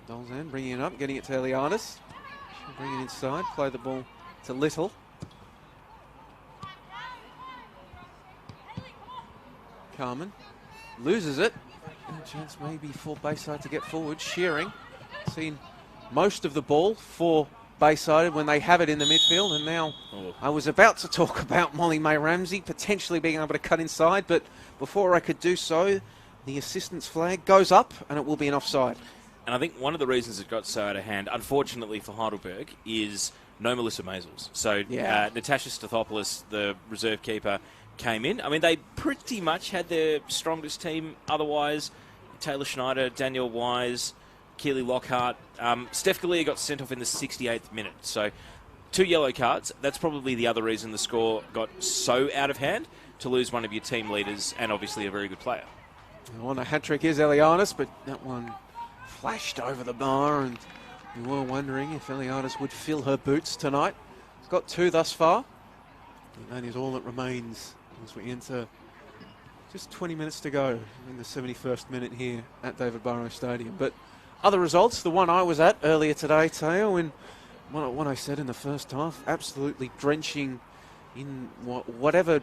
Dolzan bringing it up, getting it to Eliadis. She'll bring it inside, play the ball to Little. Carman loses it. And a chance maybe for Bayside to get forward. Shearing, seen most of the ball for Bayside when they have it in the midfield. And now I was about to talk about Molly May Ramsey potentially being able to cut inside, but before I could do so, the assistant's flag goes up and it will be an offside. And I think one of the reasons it got so out of hand, unfortunately for Heidelberg, is no Melissa Maisels. So Natasha Stathopoulos, the reserve keeper, came in. I mean, they pretty much had their strongest team otherwise. Taylor Schneider, Danielle Wise, Keely Lockhart. Steph Galea got sent off in the 68th minute. So 2 yellow cards. That's probably the other reason the score got so out of hand, to lose one of your team leaders and obviously a very good player. On a hat-trick is Eliadis, but that one flashed over the bar, and we were wondering if Eliadis would fill her boots tonight. He's got 2 thus far, and that is all that remains as we enter just 20 minutes to go in the 71st minute here at David Barrow Stadium. But other results, the one I was at earlier today, Teo, and what I said in the first half, absolutely drenching in whatever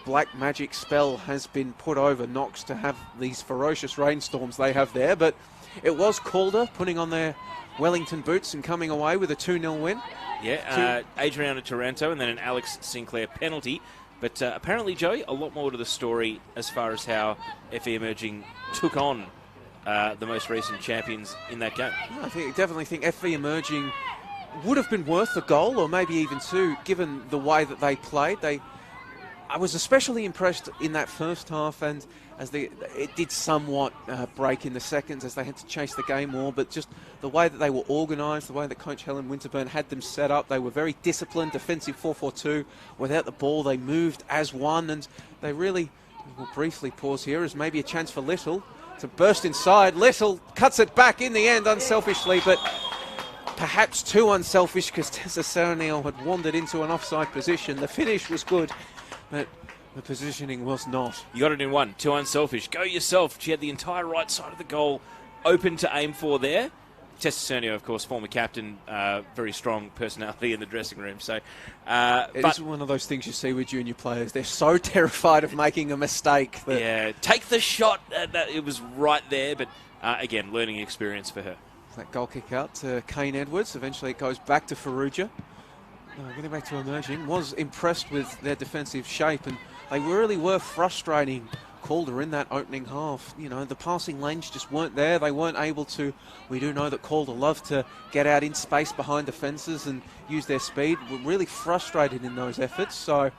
black magic spell has been put over Knox to have these ferocious rainstorms they have there. But it was Calder putting on their Wellington boots and coming away with a 2-0 win. Yeah, Adriana Taranto and then an Alex Sinclair penalty. But apparently, Joey, a lot more to the story as far as how FE Emerging took on the most recent champions in that game. Yeah, I definitely think FE Emerging would have been worth a goal, or maybe even 2, given the way that they played. I was especially impressed in that first half, and as it did somewhat break in the seconds as they had to chase the game more, but just the way that they were organised, the way that Coach Helen Winterburn had them set up, they were very disciplined, defensive 4-4-2. Without the ball, they moved as one, and they really, we'll briefly pause here as maybe a chance for Little to burst inside. Little cuts it back in the end unselfishly, but perhaps too unselfish because Tessa Serenil had wandered into an offside position. The finish was good, but the positioning was not. You got it in one. Too unselfish. Go yourself. She had the entire right side of the goal open to aim for there. Testacernio, of course, former captain, very strong personality in the dressing room. So, it's one of those things you see with junior players. They're so terrified of making a mistake. That yeah, take the shot. It was right there, but again, learning experience for her. That goal kick out to Kane Edwards. Eventually it goes back to Farrugia. Getting back to emerging. Was impressed with their defensive shape, and they really were frustrating Calder in that opening half. You know, the passing lanes just weren't there. They weren't able to. We do know that Calder love to get out in space behind defences and use their speed. We're really frustrated in those efforts. So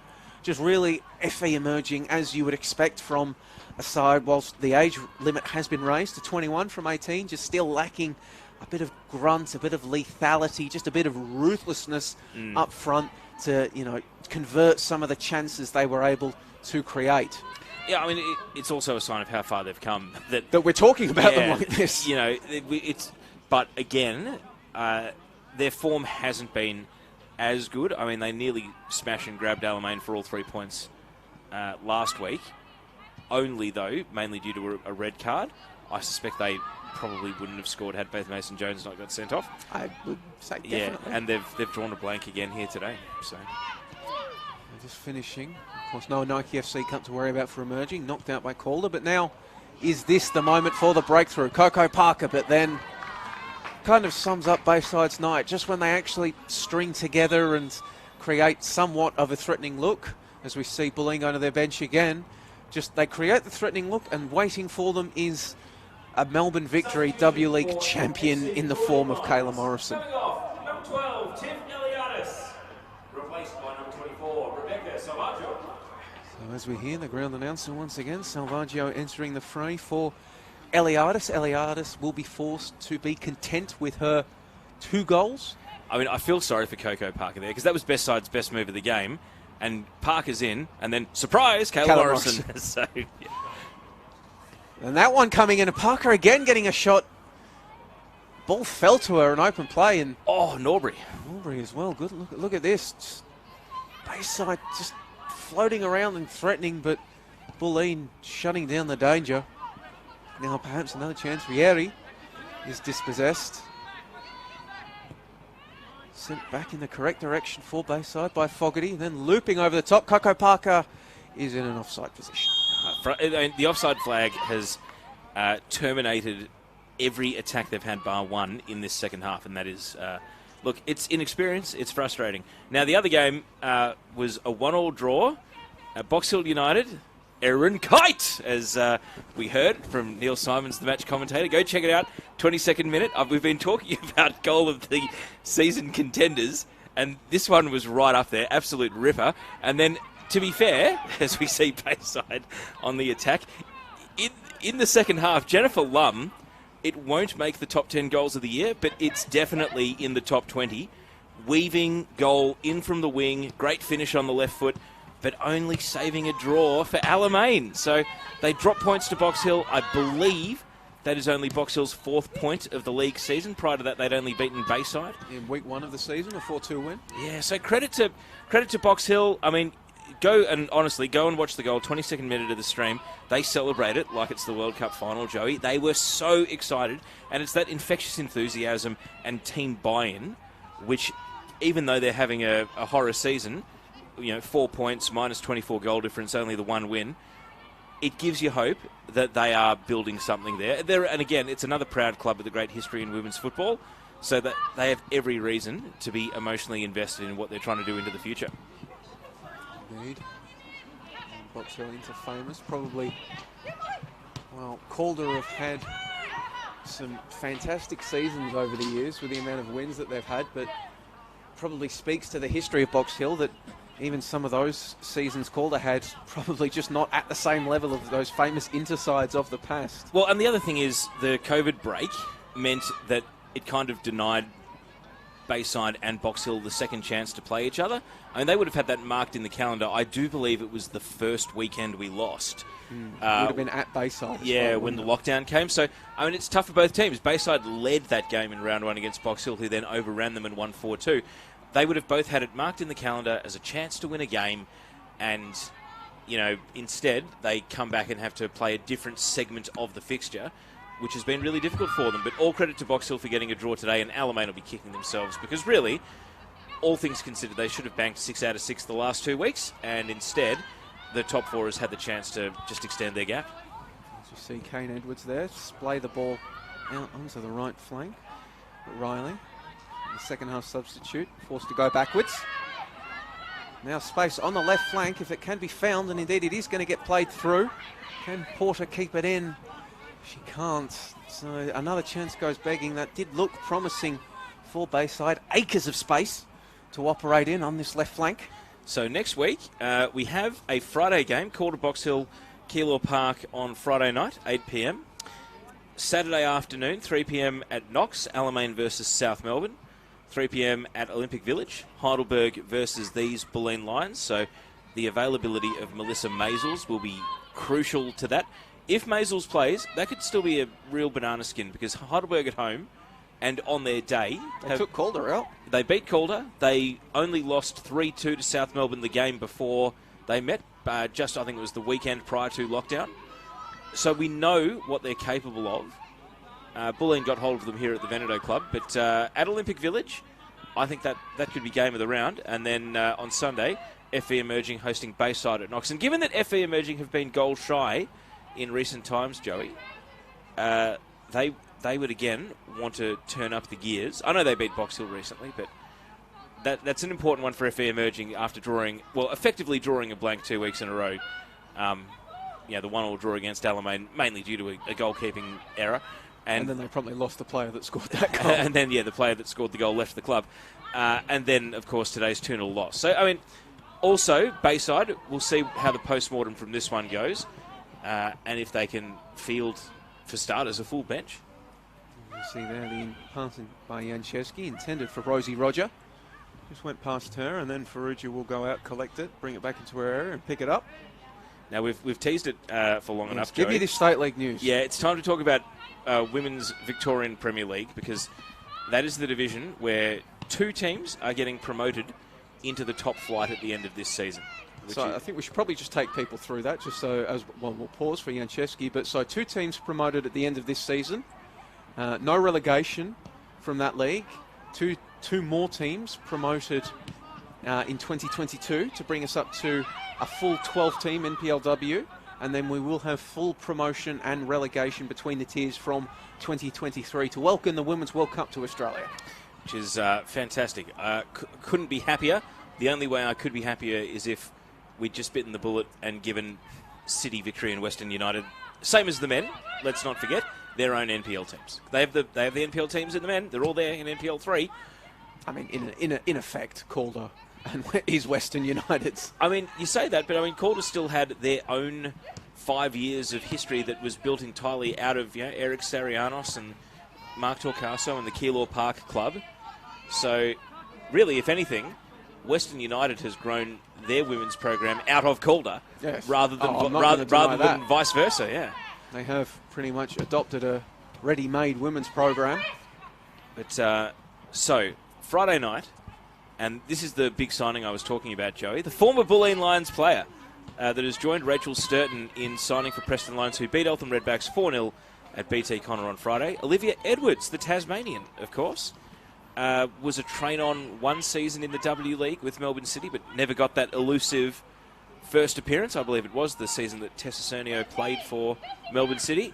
just really FE emerging as you would expect from a side, whilst the age limit has been raised to 21 from 18, just still lacking a bit of grunt, a bit of lethality, just a bit of ruthlessness up front to, you know, convert some of the chances they were able to create. Yeah, I mean, it's also a sign of how far they've come. That we're talking about them like this. You know, but again, their form hasn't been as good. I mean, they nearly smashed and grabbed Alamein for all 3 points last week. Only, though, mainly due to a red card. I suspect they probably wouldn't have scored had Beth Mason-Jones not got sent off. I would say definitely. Yeah, and they've drawn a blank again here today. So they're just finishing. Of course, no Nike FC Cup to worry about for emerging. Knocked out by Calder, but now is this the moment for the breakthrough? Coco Parker, but then kind of sums up Bayside's night. Just when they actually string together and create somewhat of a threatening look, as we see Bulleen going to their bench again. Just they create the threatening look, and waiting for them is a Melbourne Victory W League champion in the form of Kayla Morrison. Coming off, number 12, Tim Eliadis, replaced by number 24, Rebecca Salvaggio. So as we hear the ground announcer once again, Salvaggio entering the fray for Eliadis. Eliadis will be forced to be content with her 2 goals. I mean, I feel sorry for Coco Parker there, because that was Bayside's best move of the game. And Parker's in, and then, surprise, Kayla Morrison. So, yeah. And that one coming in, and Parker again getting a shot. Ball fell to her in open play. And Norbury. Norbury as well. Good look at this. Just Bayside just floating around and threatening, but Bulleen shutting down the danger. Now perhaps another chance. Rieri is dispossessed. Sent back in the correct direction for Bayside by Fogarty, then looping over the top. Coco Parker is in an offside position. The offside flag has terminated every attack they've had bar one in this second half, and that is, look, it's inexperience, it's frustrating. Now, the other game was a 1-1 draw. Box Hill United, Erin Kite, as we heard from Neil Simons, the match commentator. Go check it out, 22nd minute. We've been talking about goal of the season contenders, and this one was right up there, absolute ripper. And then, to be fair, as we see Bayside on the attack, in the second half, Jennifer Lum, it won't make the top 10 goals of the year, but it's definitely in the top 20. Weaving goal in from the wing, great finish on the left foot, but only saving a draw for Alamein. So they drop points to Box Hill. I believe that is only Box Hill's 4th point of the league season. Prior to that, they'd only beaten Bayside. In week 1 of the season, a 4-2 win. Yeah, so credit to Box Hill. I mean, go and watch the goal, 22nd minute of the stream. They celebrate it like it's the World Cup final, Joey. They were so excited, and it's that infectious enthusiasm and team buy-in, which, even though they're having a horror season, 4 points, minus 24 goal difference, only the 1 win, it gives you hope that they are building something there. And again, it's another proud club with a great history in women's football, so that they have every reason to be emotionally invested in what they're trying to do into the future. Indeed. Box Hill into famous. Probably, well, Calder have had some fantastic seasons over the years with the amount of wins that they've had, but probably speaks to the history of Box Hill that even some of those seasons Calder had probably just not at the same level of those famous intersides of the past. Well, and the other thing is the COVID break meant that it kind of denied Bayside and Box Hill the second chance to play each other. I mean, they would have had that marked in the calendar. I do believe it was the first weekend we lost. Would have been at Bayside. Yeah, when the lockdown came. So, I mean, it's tough for both teams. Bayside led that game in round 1 against Box Hill, who then overran them and won 4-2. They would have both had it marked in the calendar as a chance to win a game, and, instead they come back and have to play a different segment of the fixture, which has been really difficult for them. But all credit to Box Hill for getting a draw today, and Alamein will be kicking themselves because really, all things considered, they should have banked 6 out of 6 the last 2 weeks, and instead, the top four has had the chance to just extend their gap. As you see Kane Edwards there, splay the ball out onto the right flank. Riley, the second half substitute, forced to go backwards. Now space on the left flank if it can be found, and indeed it is going to get played through. Can Porter keep it in? She can't. So another chance goes begging. That did look promising for Bayside. Acres of space to operate in on this left flank. So next week, we have a Friday game called at Box Hill, Keilor Park on Friday night, 8 p.m. Saturday afternoon, 3 p.m. at Knox, Alamein versus South Melbourne. 3 p.m. at Olympic Village, Heidelberg versus these Bulleen Lions. So the availability of Melissa Maisels will be crucial to that. If Maisels plays, that could still be a real banana skin because Heidelberg at home and on their day... They took Calder out. They beat Calder. They only lost 3-2 to South Melbourne the game before they met, I think it was the weekend prior to lockdown. So we know what they're capable of. Bulleen got hold of them here at the Veneto Club, but at Olympic Village, I think that could be game of the round. And then on Sunday, FE Emerging hosting Bayside at Knox. And given that FE Emerging have been goal shy in recent times, Joey, they would again want to turn up the gears. I know they beat Box Hill recently, but that's an important one for FE Emerging after effectively drawing a blank 2 weeks in a row. The 1-1 draw against Alamein, mainly due to a goalkeeping error. And then they probably lost the player that scored that goal. And then, the player that scored the goal left the club. And then, of course, today's 2-0 loss. So, also, Bayside, we'll see how the post-mortem from this one goes. And if they can field, for starters, a full bench. You see there the passing by Janczewski, intended for Rosie Roger. Just went past her, and then Faruja will go out, collect it, bring it back into her area and pick it up. Now, we've teased it for long enough, Give Joey. me this State League news. Yeah, it's time to talk about Women's Victorian Premier League because that is the division where 2 teams are getting promoted into the top flight at the end of this season. So I think we should probably just take people through that, just so as well. We'll pause for Janczewski. But so 2 teams promoted at the end of this season. No relegation from that league. Two more teams promoted in 2022 to bring us up to a full 12-team NPLW. And then we will have full promotion and relegation between the tiers from 2023 to welcome the Women's World Cup to Australia. Which is fantastic. Couldn't be happier. The only way I could be happier is if we'd just bitten the bullet and given City, Victory and Western United, same as the men, let's not forget, their own NPL teams. They have the NPL teams in the men. They're all there in NPL 3. In effect, Calder and is Western United's. You say that, but Calder still had their own 5 years of history that was built entirely out of Eric Sarianos and Mark Torcaso and the Keilor Park Club. So, really, if anything, Western United has grown their women's program out of Calder, yes. rather than vice versa. Yeah, they have pretty much adopted a ready-made women's program. But so Friday night. And this is the big signing I was talking about, Joey. The former Bulleen Lions player that has joined Rachel Sturton in signing for Preston Lions, who beat Eltham Redbacks 4-0 at BT Connor on Friday. Olivia Edwards, the Tasmanian, of course, was a train-on 1 season in the W League with Melbourne City, but never got that elusive first appearance. I believe it was the season that Tessa Cernio played for Melbourne City.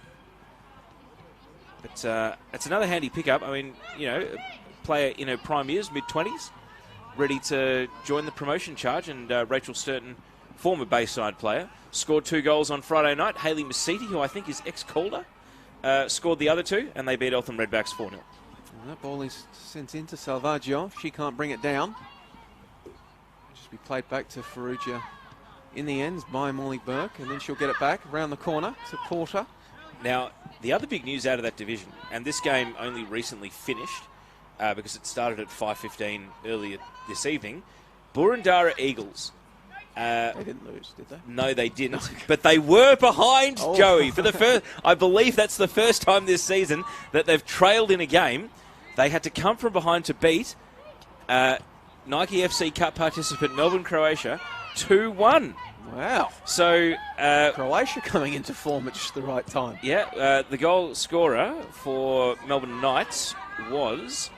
But it's another handy pickup. A player in her prime years, mid-20s. Ready to join the promotion charge, and Rachel Sturton, former Bayside player, scored 2 goals on Friday night. Hayley Masiti, who I think is ex-Calder, scored the other 2, and they beat Eltham Redbacks 4-0. That ball is sent into Salvaggio. She can't bring it down. Just be played back to Faruja in the end by Molly Burke, and then she'll get it back around the corner to Porter. Now, the other big news out of that division, and this game only recently finished, because it started at 5:15 earlier this evening. Burundara Eagles. They didn't lose, did they? No, they didn't. But they were behind, Joey. For the first, I believe that's the first time this season that they've trailed in a game. They had to come from behind to beat Nike FC Cup participant Melbourne Croatia 2-1. Wow. So, Croatia coming into form at just the right time. yeah, the goal scorer for Melbourne Knights was...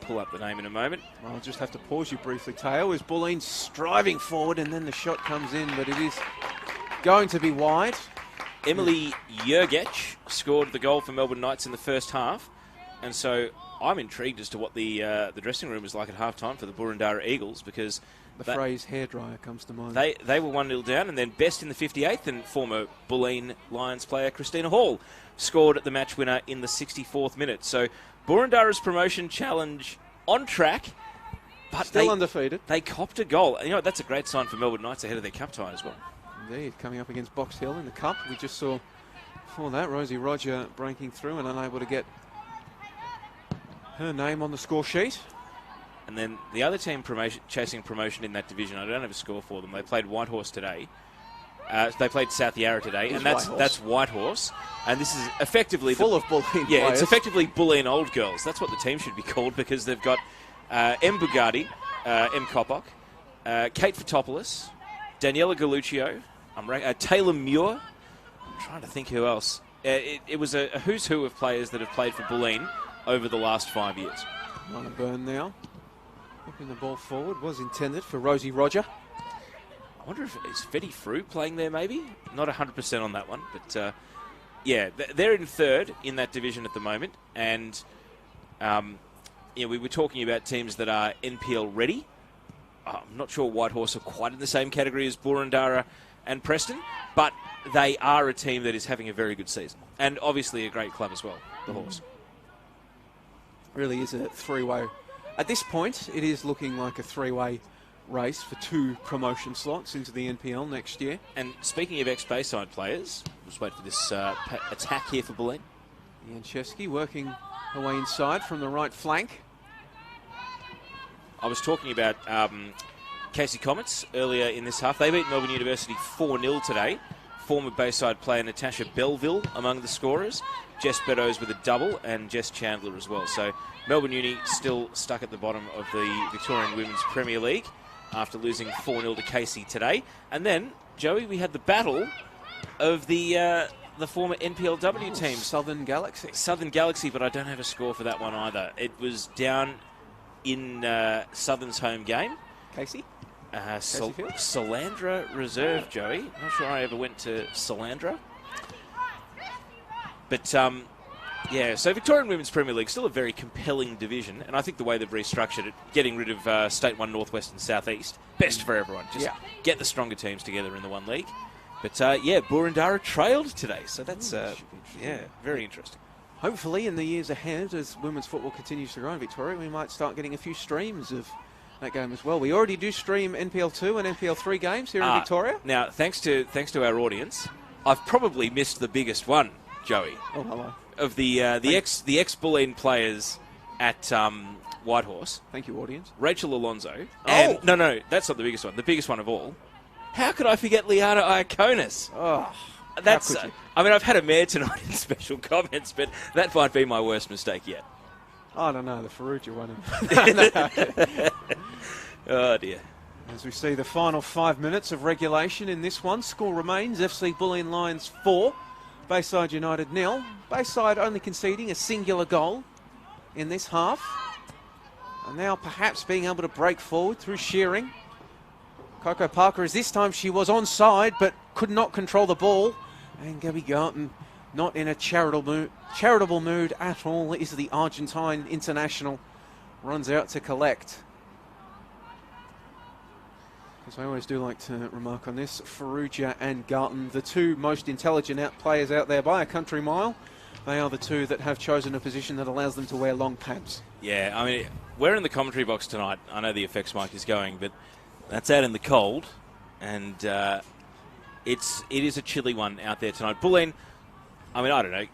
Pull up the name in a moment. I'll just have to pause you briefly, Teo, as Bulleen striving forward and then the shot comes in, but it is going to be wide. Emily Jurgic scored the goal for Melbourne Knights in the first half, and so I'm intrigued as to what the dressing room was like at halftime for the Boroondara Eagles, because The phrase hairdryer comes to mind. they were 1-0 down, and then best in the 58th, and former Bulleen Lions player Christina Hall scored the match winner in the 64th minute. So Boroondara's promotion challenge on track, but Still undefeated. They copped a goal. You know, that's a great sign for Melbourne Knights ahead of their cup tie as well. Indeed, coming up against Box Hill in the Cup. We just saw before that Rosie Roger breaking through and unable to get her name on the score sheet. And then the other team chasing promotion in that division, I don't have a score for them. They played Whitehorse today. They played South Yarra today, and that's Whitehorse. And this is effectively full of Bulleen Yeah, players. it's effectively Bulleen old girls. That's what the team should be called, because they've got M. Bugatti, M. Kopok, Kate Fotopoulos, Daniela Galuccio, Taylor Muir. I'm trying to think who else. It was a who's who of players that have played for Bulleen over the last 5 years. On a burn now. Whipping the ball forward was intended for Rosie Roger. I wonder if it's Fetty Frew playing there, maybe? Not 100% on that one, but yeah, they're in third in that division at the moment, and we were talking about teams that are NPL ready. I'm not sure Whitehorse are quite in the same category as Boroondara and Preston, but they are a team that is having a very good season, and obviously a great club as well, the Horse. Really is a three-way. At this point, it is looking like a three-way race for 2 promotion slots into the NPL next year. And speaking of ex-Bayside players, we'll just wait for this attack here for Bulleen. Janczewski working her way inside from the right flank. I was talking about Casey Comets earlier in this half. They beat Melbourne University 4-0 today. Former Bayside player Natasha Belleville among the scorers. Jess Beddoes with a double, and Jess Chandler as well. So Melbourne Uni still stuck at the bottom of the Victorian Women's Premier League after losing 4-0 to Casey today. And then, Joey, we had the battle of the former NPLW team. Southern Galaxy. Southern Galaxy, but I don't have a score for that one either. It was down in Southern's home game. Casey? Salandra Reserve, Joey. Not sure I ever went to Salandra. But, yeah, so Victorian Women's Premier League, still a very compelling division, and I think the way they've restructured it, getting rid of State 1 Northwest and South East, best for everyone. Just get the stronger teams together in the one league. But, yeah, Boroondara trailed today, so that's, very interesting. Hopefully, in the years ahead, as women's football continues to grow in Victoria, we might start getting a few streams of that game as well. We already do stream NPL2 and NPL3 games here in Victoria. Now, thanks to our audience, I've probably missed the biggest one, Joey. Oh, hello. Of the ex Bulleen players at Whitehorse. Thank you, audience. Rachel Alonso. And, no, that's not the biggest one. The biggest one of all. How could I forget Liana Iaconis? Oh, that's. I mean, I've had a mare tonight in special comments, but that might be my worst mistake yet. I don't know, the Faruja one. Oh, dear. As we see the final 5 minutes of regulation in this one, score remains FC Bulleen Lions 4, Bayside United 0. Bayside only conceding a singular goal in this half. And now perhaps being able to break forward through shearing. Coco Parker, as this time she was onside but could not control the ball. And Gabby Garton not in a charitable mood at all, is the Argentine international. Runs out to collect. As I always do like to remark on this, Faruja and Garton, the 2 most intelligent players out there by a country mile. They are the 2 that have chosen a position that allows them to wear long pads. Yeah, I mean, we're in the commentary box tonight. I know the effects mic is going, but that's out in the cold, and it is a chilly one out there tonight. Bulleen, I mean, I don't know.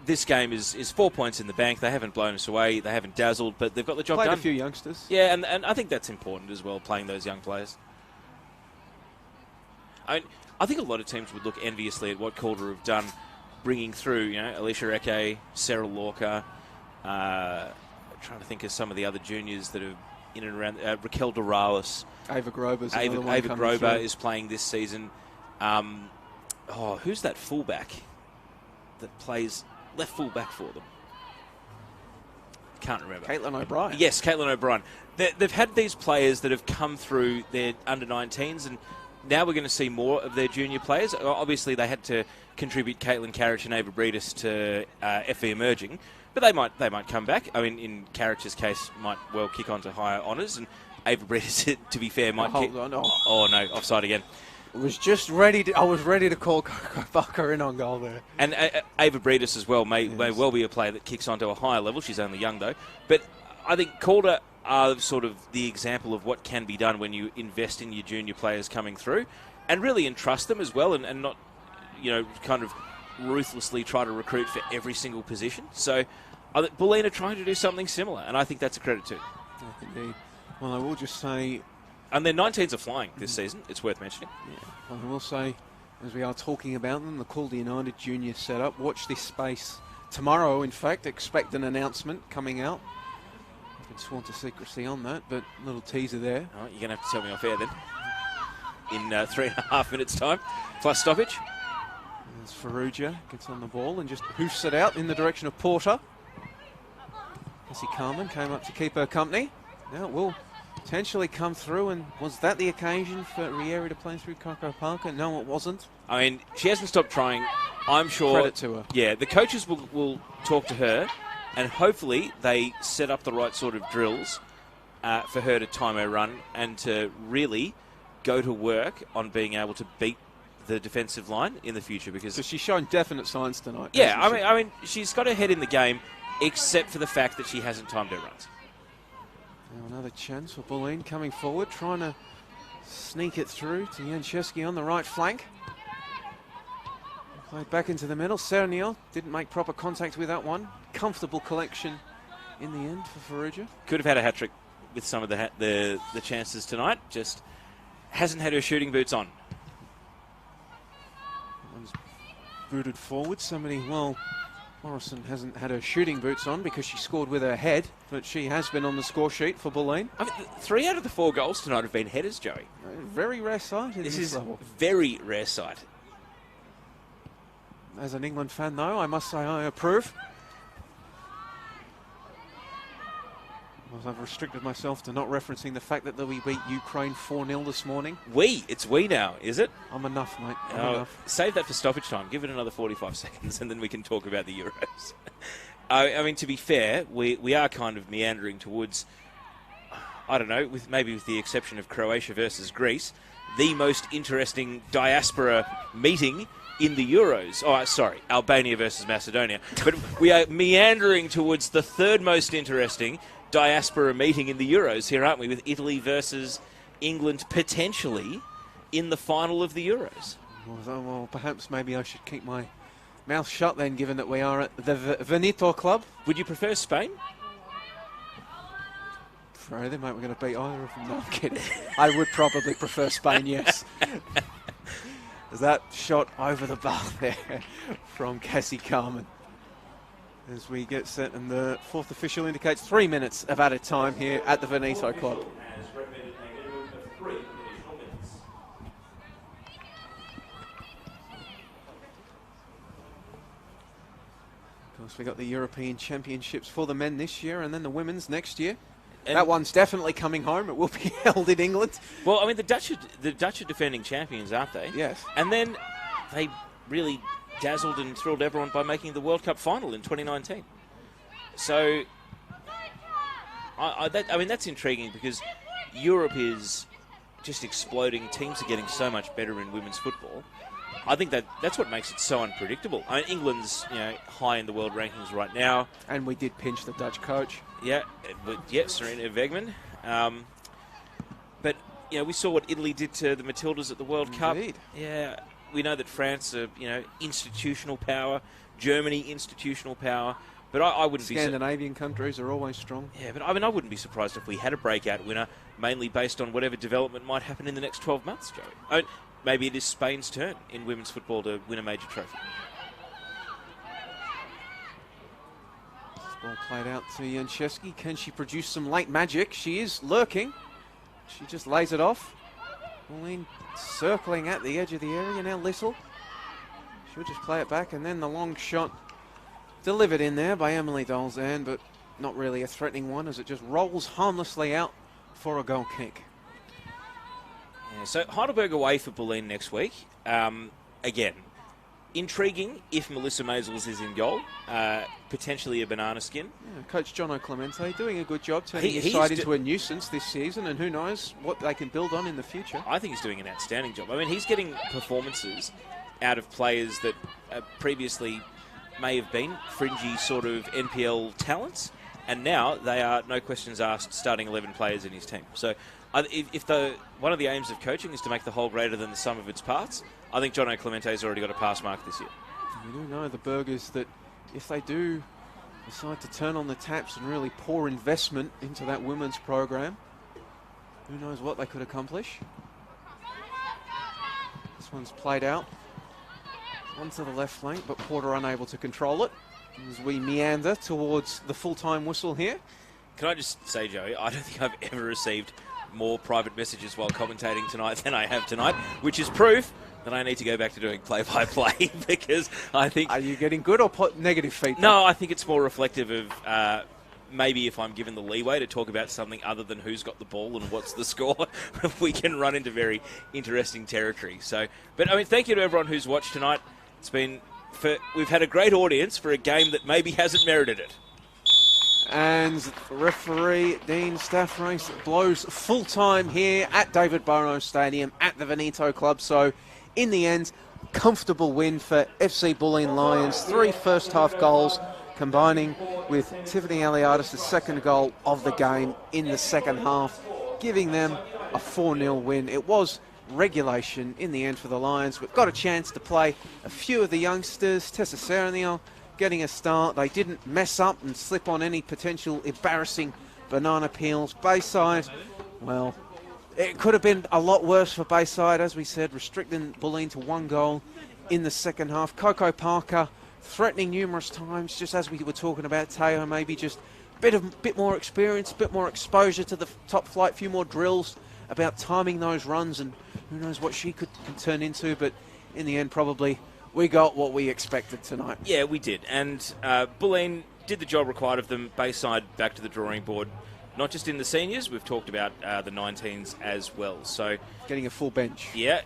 This game is 4 points in the bank. They haven't blown us away. They haven't dazzled, but they've got the job Played done. a few youngsters. Yeah, and I think that's important as well, playing those young players. I think a lot of teams would look enviously at what Calder have done, bringing through, Alicia Eke, Sarah Lorca, trying to think of some of the other juniors that have in and around. Raquel Doralis. Ava Grover's Ava another one coming Grover through. is playing this season. Who's that fullback that plays left fullback for them? Can't remember. Caitlin O'Brien. Yes, Caitlin O'Brien. They've had these players that have come through their under-19s, and now we're going to see more of their junior players. Obviously, they had to contribute Caitlin Carriage and Ava Breedis to FE Emerging, but they might come back. I mean, in Carriage's case, might well kick on to higher honours, and Ava Breedis, to be fair, might kick... Hold on. Oh, no, offside again. I was ready to call Coco Barker in on goal there. And Ava Breedis as well may well be a player that kicks onto a higher level. She's only young, though. But I think Calder are sort of the example of what can be done when you invest in your junior players coming through and really entrust them as well and not, kind of ruthlessly try to recruit for every single position. So I think Bulleen are trying to do something similar, and I think that's a credit too. Indeed. Well, I will just say... And their 19s are flying this season, it's worth mentioning. Yeah. Well, I will say, as we are talking about them, the Calder United junior setup, watch this space. Tomorrow, in fact, expect an announcement coming out. I've been sworn to secrecy on that, but a little teaser there. Oh, you're going to have to tell me off air then. In 3.5 minutes' time, plus stoppage. As Faruja gets on the ball and just hoofs it out in the direction of Porter. Cassie Carman came up to keep her company. Now it will potentially come through, and was that the occasion for Rieri to play through Coco Parker? No, it wasn't. I mean, she hasn't stopped trying. I'm sure... Credit to her. Yeah, the coaches will talk to her, and hopefully they set up the right sort of drills for her to time her run and to really go to work on being able to beat the defensive line in the future. Because So she's shown definite signs tonight. yeah, hasn't she? I mean, she's got her head in the game, except for the fact that she hasn't timed her runs. Now another chance for Bulleen coming forward, trying to sneak it through to Janczewski on the right flank. Played back into the middle. Serniel didn't make proper contact with that one. Comfortable collection in the end for Faruja. Could have had a hat-trick with some of the chances tonight, just hasn't had her shooting boots on. One's booted forward. Morrison hasn't had her shooting boots on because she scored with her head, but she has been on the score sheet for Bulleen. I mean, 3 out of the 4 goals tonight have been headers, Joey. Very rare sight in This this is level. very rare sight. As an England fan, though, I must say I approve. I've restricted myself to not referencing the fact that we beat Ukraine 4-0 this morning. It's we now, is it? I'm enough, mate. I'm Oh, enough. save that for stoppage time. Give it another 45 seconds and then we can talk about the Euros. I mean, to be fair, we are kind of meandering towards, I don't know, with the exception of Croatia versus Greece, the most interesting diaspora meeting in the Euros. Oh, sorry, Albania versus Macedonia. But we are meandering towards the third most interesting diaspora meeting in the Euros here, aren't we, with Italy versus England potentially in the final of the Euros. Well, perhaps maybe I should keep my mouth shut then, given that we are at the Veneto club. Would you prefer Spain? Friday, mate, we're going to beat either of them. No, I'm kidding. I would probably prefer Spain, yes. There's that shot over the bar there from Cassie Carman. As we get set, and the fourth official indicates 3 minutes of added time here at the Veneto club. Of course, we got the European Championships for the men this year, and then the women's next year. And that one's definitely coming home. It will be held in England. Well, I mean, the Dutch are defending champions, aren't they? Yes. And then they really dazzled and thrilled everyone by making the World Cup final in 2019. So, I mean, that's intriguing because Europe is just exploding. Teams are getting so much better in women's football. I think that's what makes it so unpredictable. I mean, England's high in the world rankings right now, and we did pinch the Dutch coach. Yeah, Serena Wegman. But we saw what Italy did to the Matildas at the World Cup. Yeah, we know that France are institutional power, Germany institutional power. But I wouldn't be... Scandinavian countries are always strong. Yeah, but I mean, I wouldn't be surprised if we had a breakout winner, mainly based on whatever development might happen in the next 12 months, Joey. I mean, maybe it is Spain's turn in women's football to win a major trophy. Ball played out to Janczewski. Can she produce some late magic? She is lurking. She just lays it off. Bulleen circling at the edge of the area. Now Little. She'll just play it back, and then the long shot delivered in there by Emily Dolzan, but not really a threatening one as it just rolls harmlessly out for a goal kick. Yeah, so Heidelberg away for Bulleen next week. Again, intriguing if Melissa Maisels is in goal. Potentially a banana skin. Yeah, Coach John O'Clemente doing a good job turning his side into a nuisance this season, and who knows what they can build on in the future. I think he's doing an outstanding job. I mean, he's getting performances out of players that previously may have been fringy sort of NPL talents, and now they are, no questions asked, starting 11 players in his team. So if one of the aims of coaching is to make the whole greater than the sum of its parts, I think John O'Clemente's already got a pass mark this year. We do know the Burgers that if they do decide to turn on the taps and really pour investment into that women's program, who knows what they could accomplish. This one's played out onto the left flank, but Porter unable to control it as we meander towards the full-time whistle here. Can I just say, Joey, I don't think I've ever received more private messages while commentating tonight than I have tonight, which is proof that I need to go back to doing play-by-play because I think... Are you getting good or negative feedback? No, I think it's more reflective of maybe if I'm given the leeway to talk about something other than who's got the ball and what's the score, we can run into very interesting territory. So, but I mean, thank you to everyone who's watched tonight. We've had a great audience for a game that maybe hasn't merited it. And referee Dean Staffrace blows full time here at David Burrows Stadium at the Veneto Club. So in the end, comfortable win for FC Bulleen Lions. 3 first-half goals combining with Tiffany Aliadis' second goal of the game in the second half, giving them a 4-0 win. It was regulation in the end for the Lions. We've got a chance to play a few of the youngsters. Tessa Sereniel getting a start. They didn't mess up and slip on any potential embarrassing banana peels. Bayside, well, it could have been a lot worse for Bayside, as we said, restricting Bulleen to 1 goal in the second half. Coco Parker threatening numerous times, just as we were talking about Teo, maybe just a bit more experience, a bit more exposure to the top flight, a few more drills about timing those runs, and who knows what she could turn into. But in the end, probably we got what we expected tonight. Yeah, we did. And Bulleen did the job required of them. Bayside back to the drawing board, not just in the seniors. We've talked about the 19s as well. So getting a full bench. Yeah,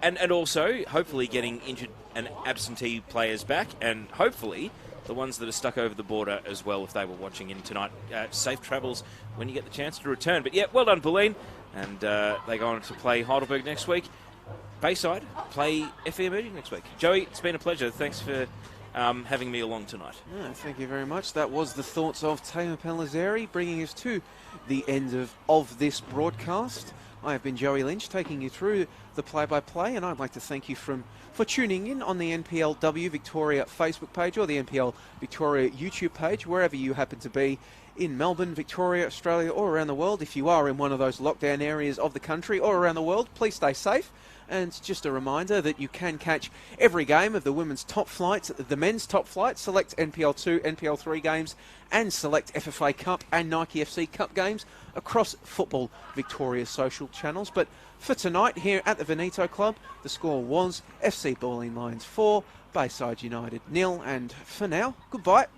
and also hopefully getting injured and absentee players back, and hopefully the ones that are stuck over the border as well, if they were watching in tonight. Safe travels when you get the chance to return. But yeah, well done, Bulleen. And they go on to play Heidelberg next week. Bayside play FE Emerging next week. Joey, it's been a pleasure. Thanks for having me along tonight. No, thank you very much. That was the thoughts of Taylor Pellizzeri, bringing us to the end of this broadcast. I have been Joey Lynch, taking you through the play-by-play, and I'd like to thank you for tuning in on the NPLW Victoria Facebook page or the NPL Victoria YouTube page, wherever you happen to be in Melbourne, Victoria, Australia, or around the world. If you are in one of those lockdown areas of the country or around the world, please stay safe. And just a reminder that you can catch every game of the women's top flight, the men's top flight, select NPL2, NPL3 games, and select FFA Cup and Nike FC Cup games across Football Victoria's social channels. But for tonight here at the Veneto Club, the score was FC Bulleen Lions 4, Bayside United 0. And for now, goodbye.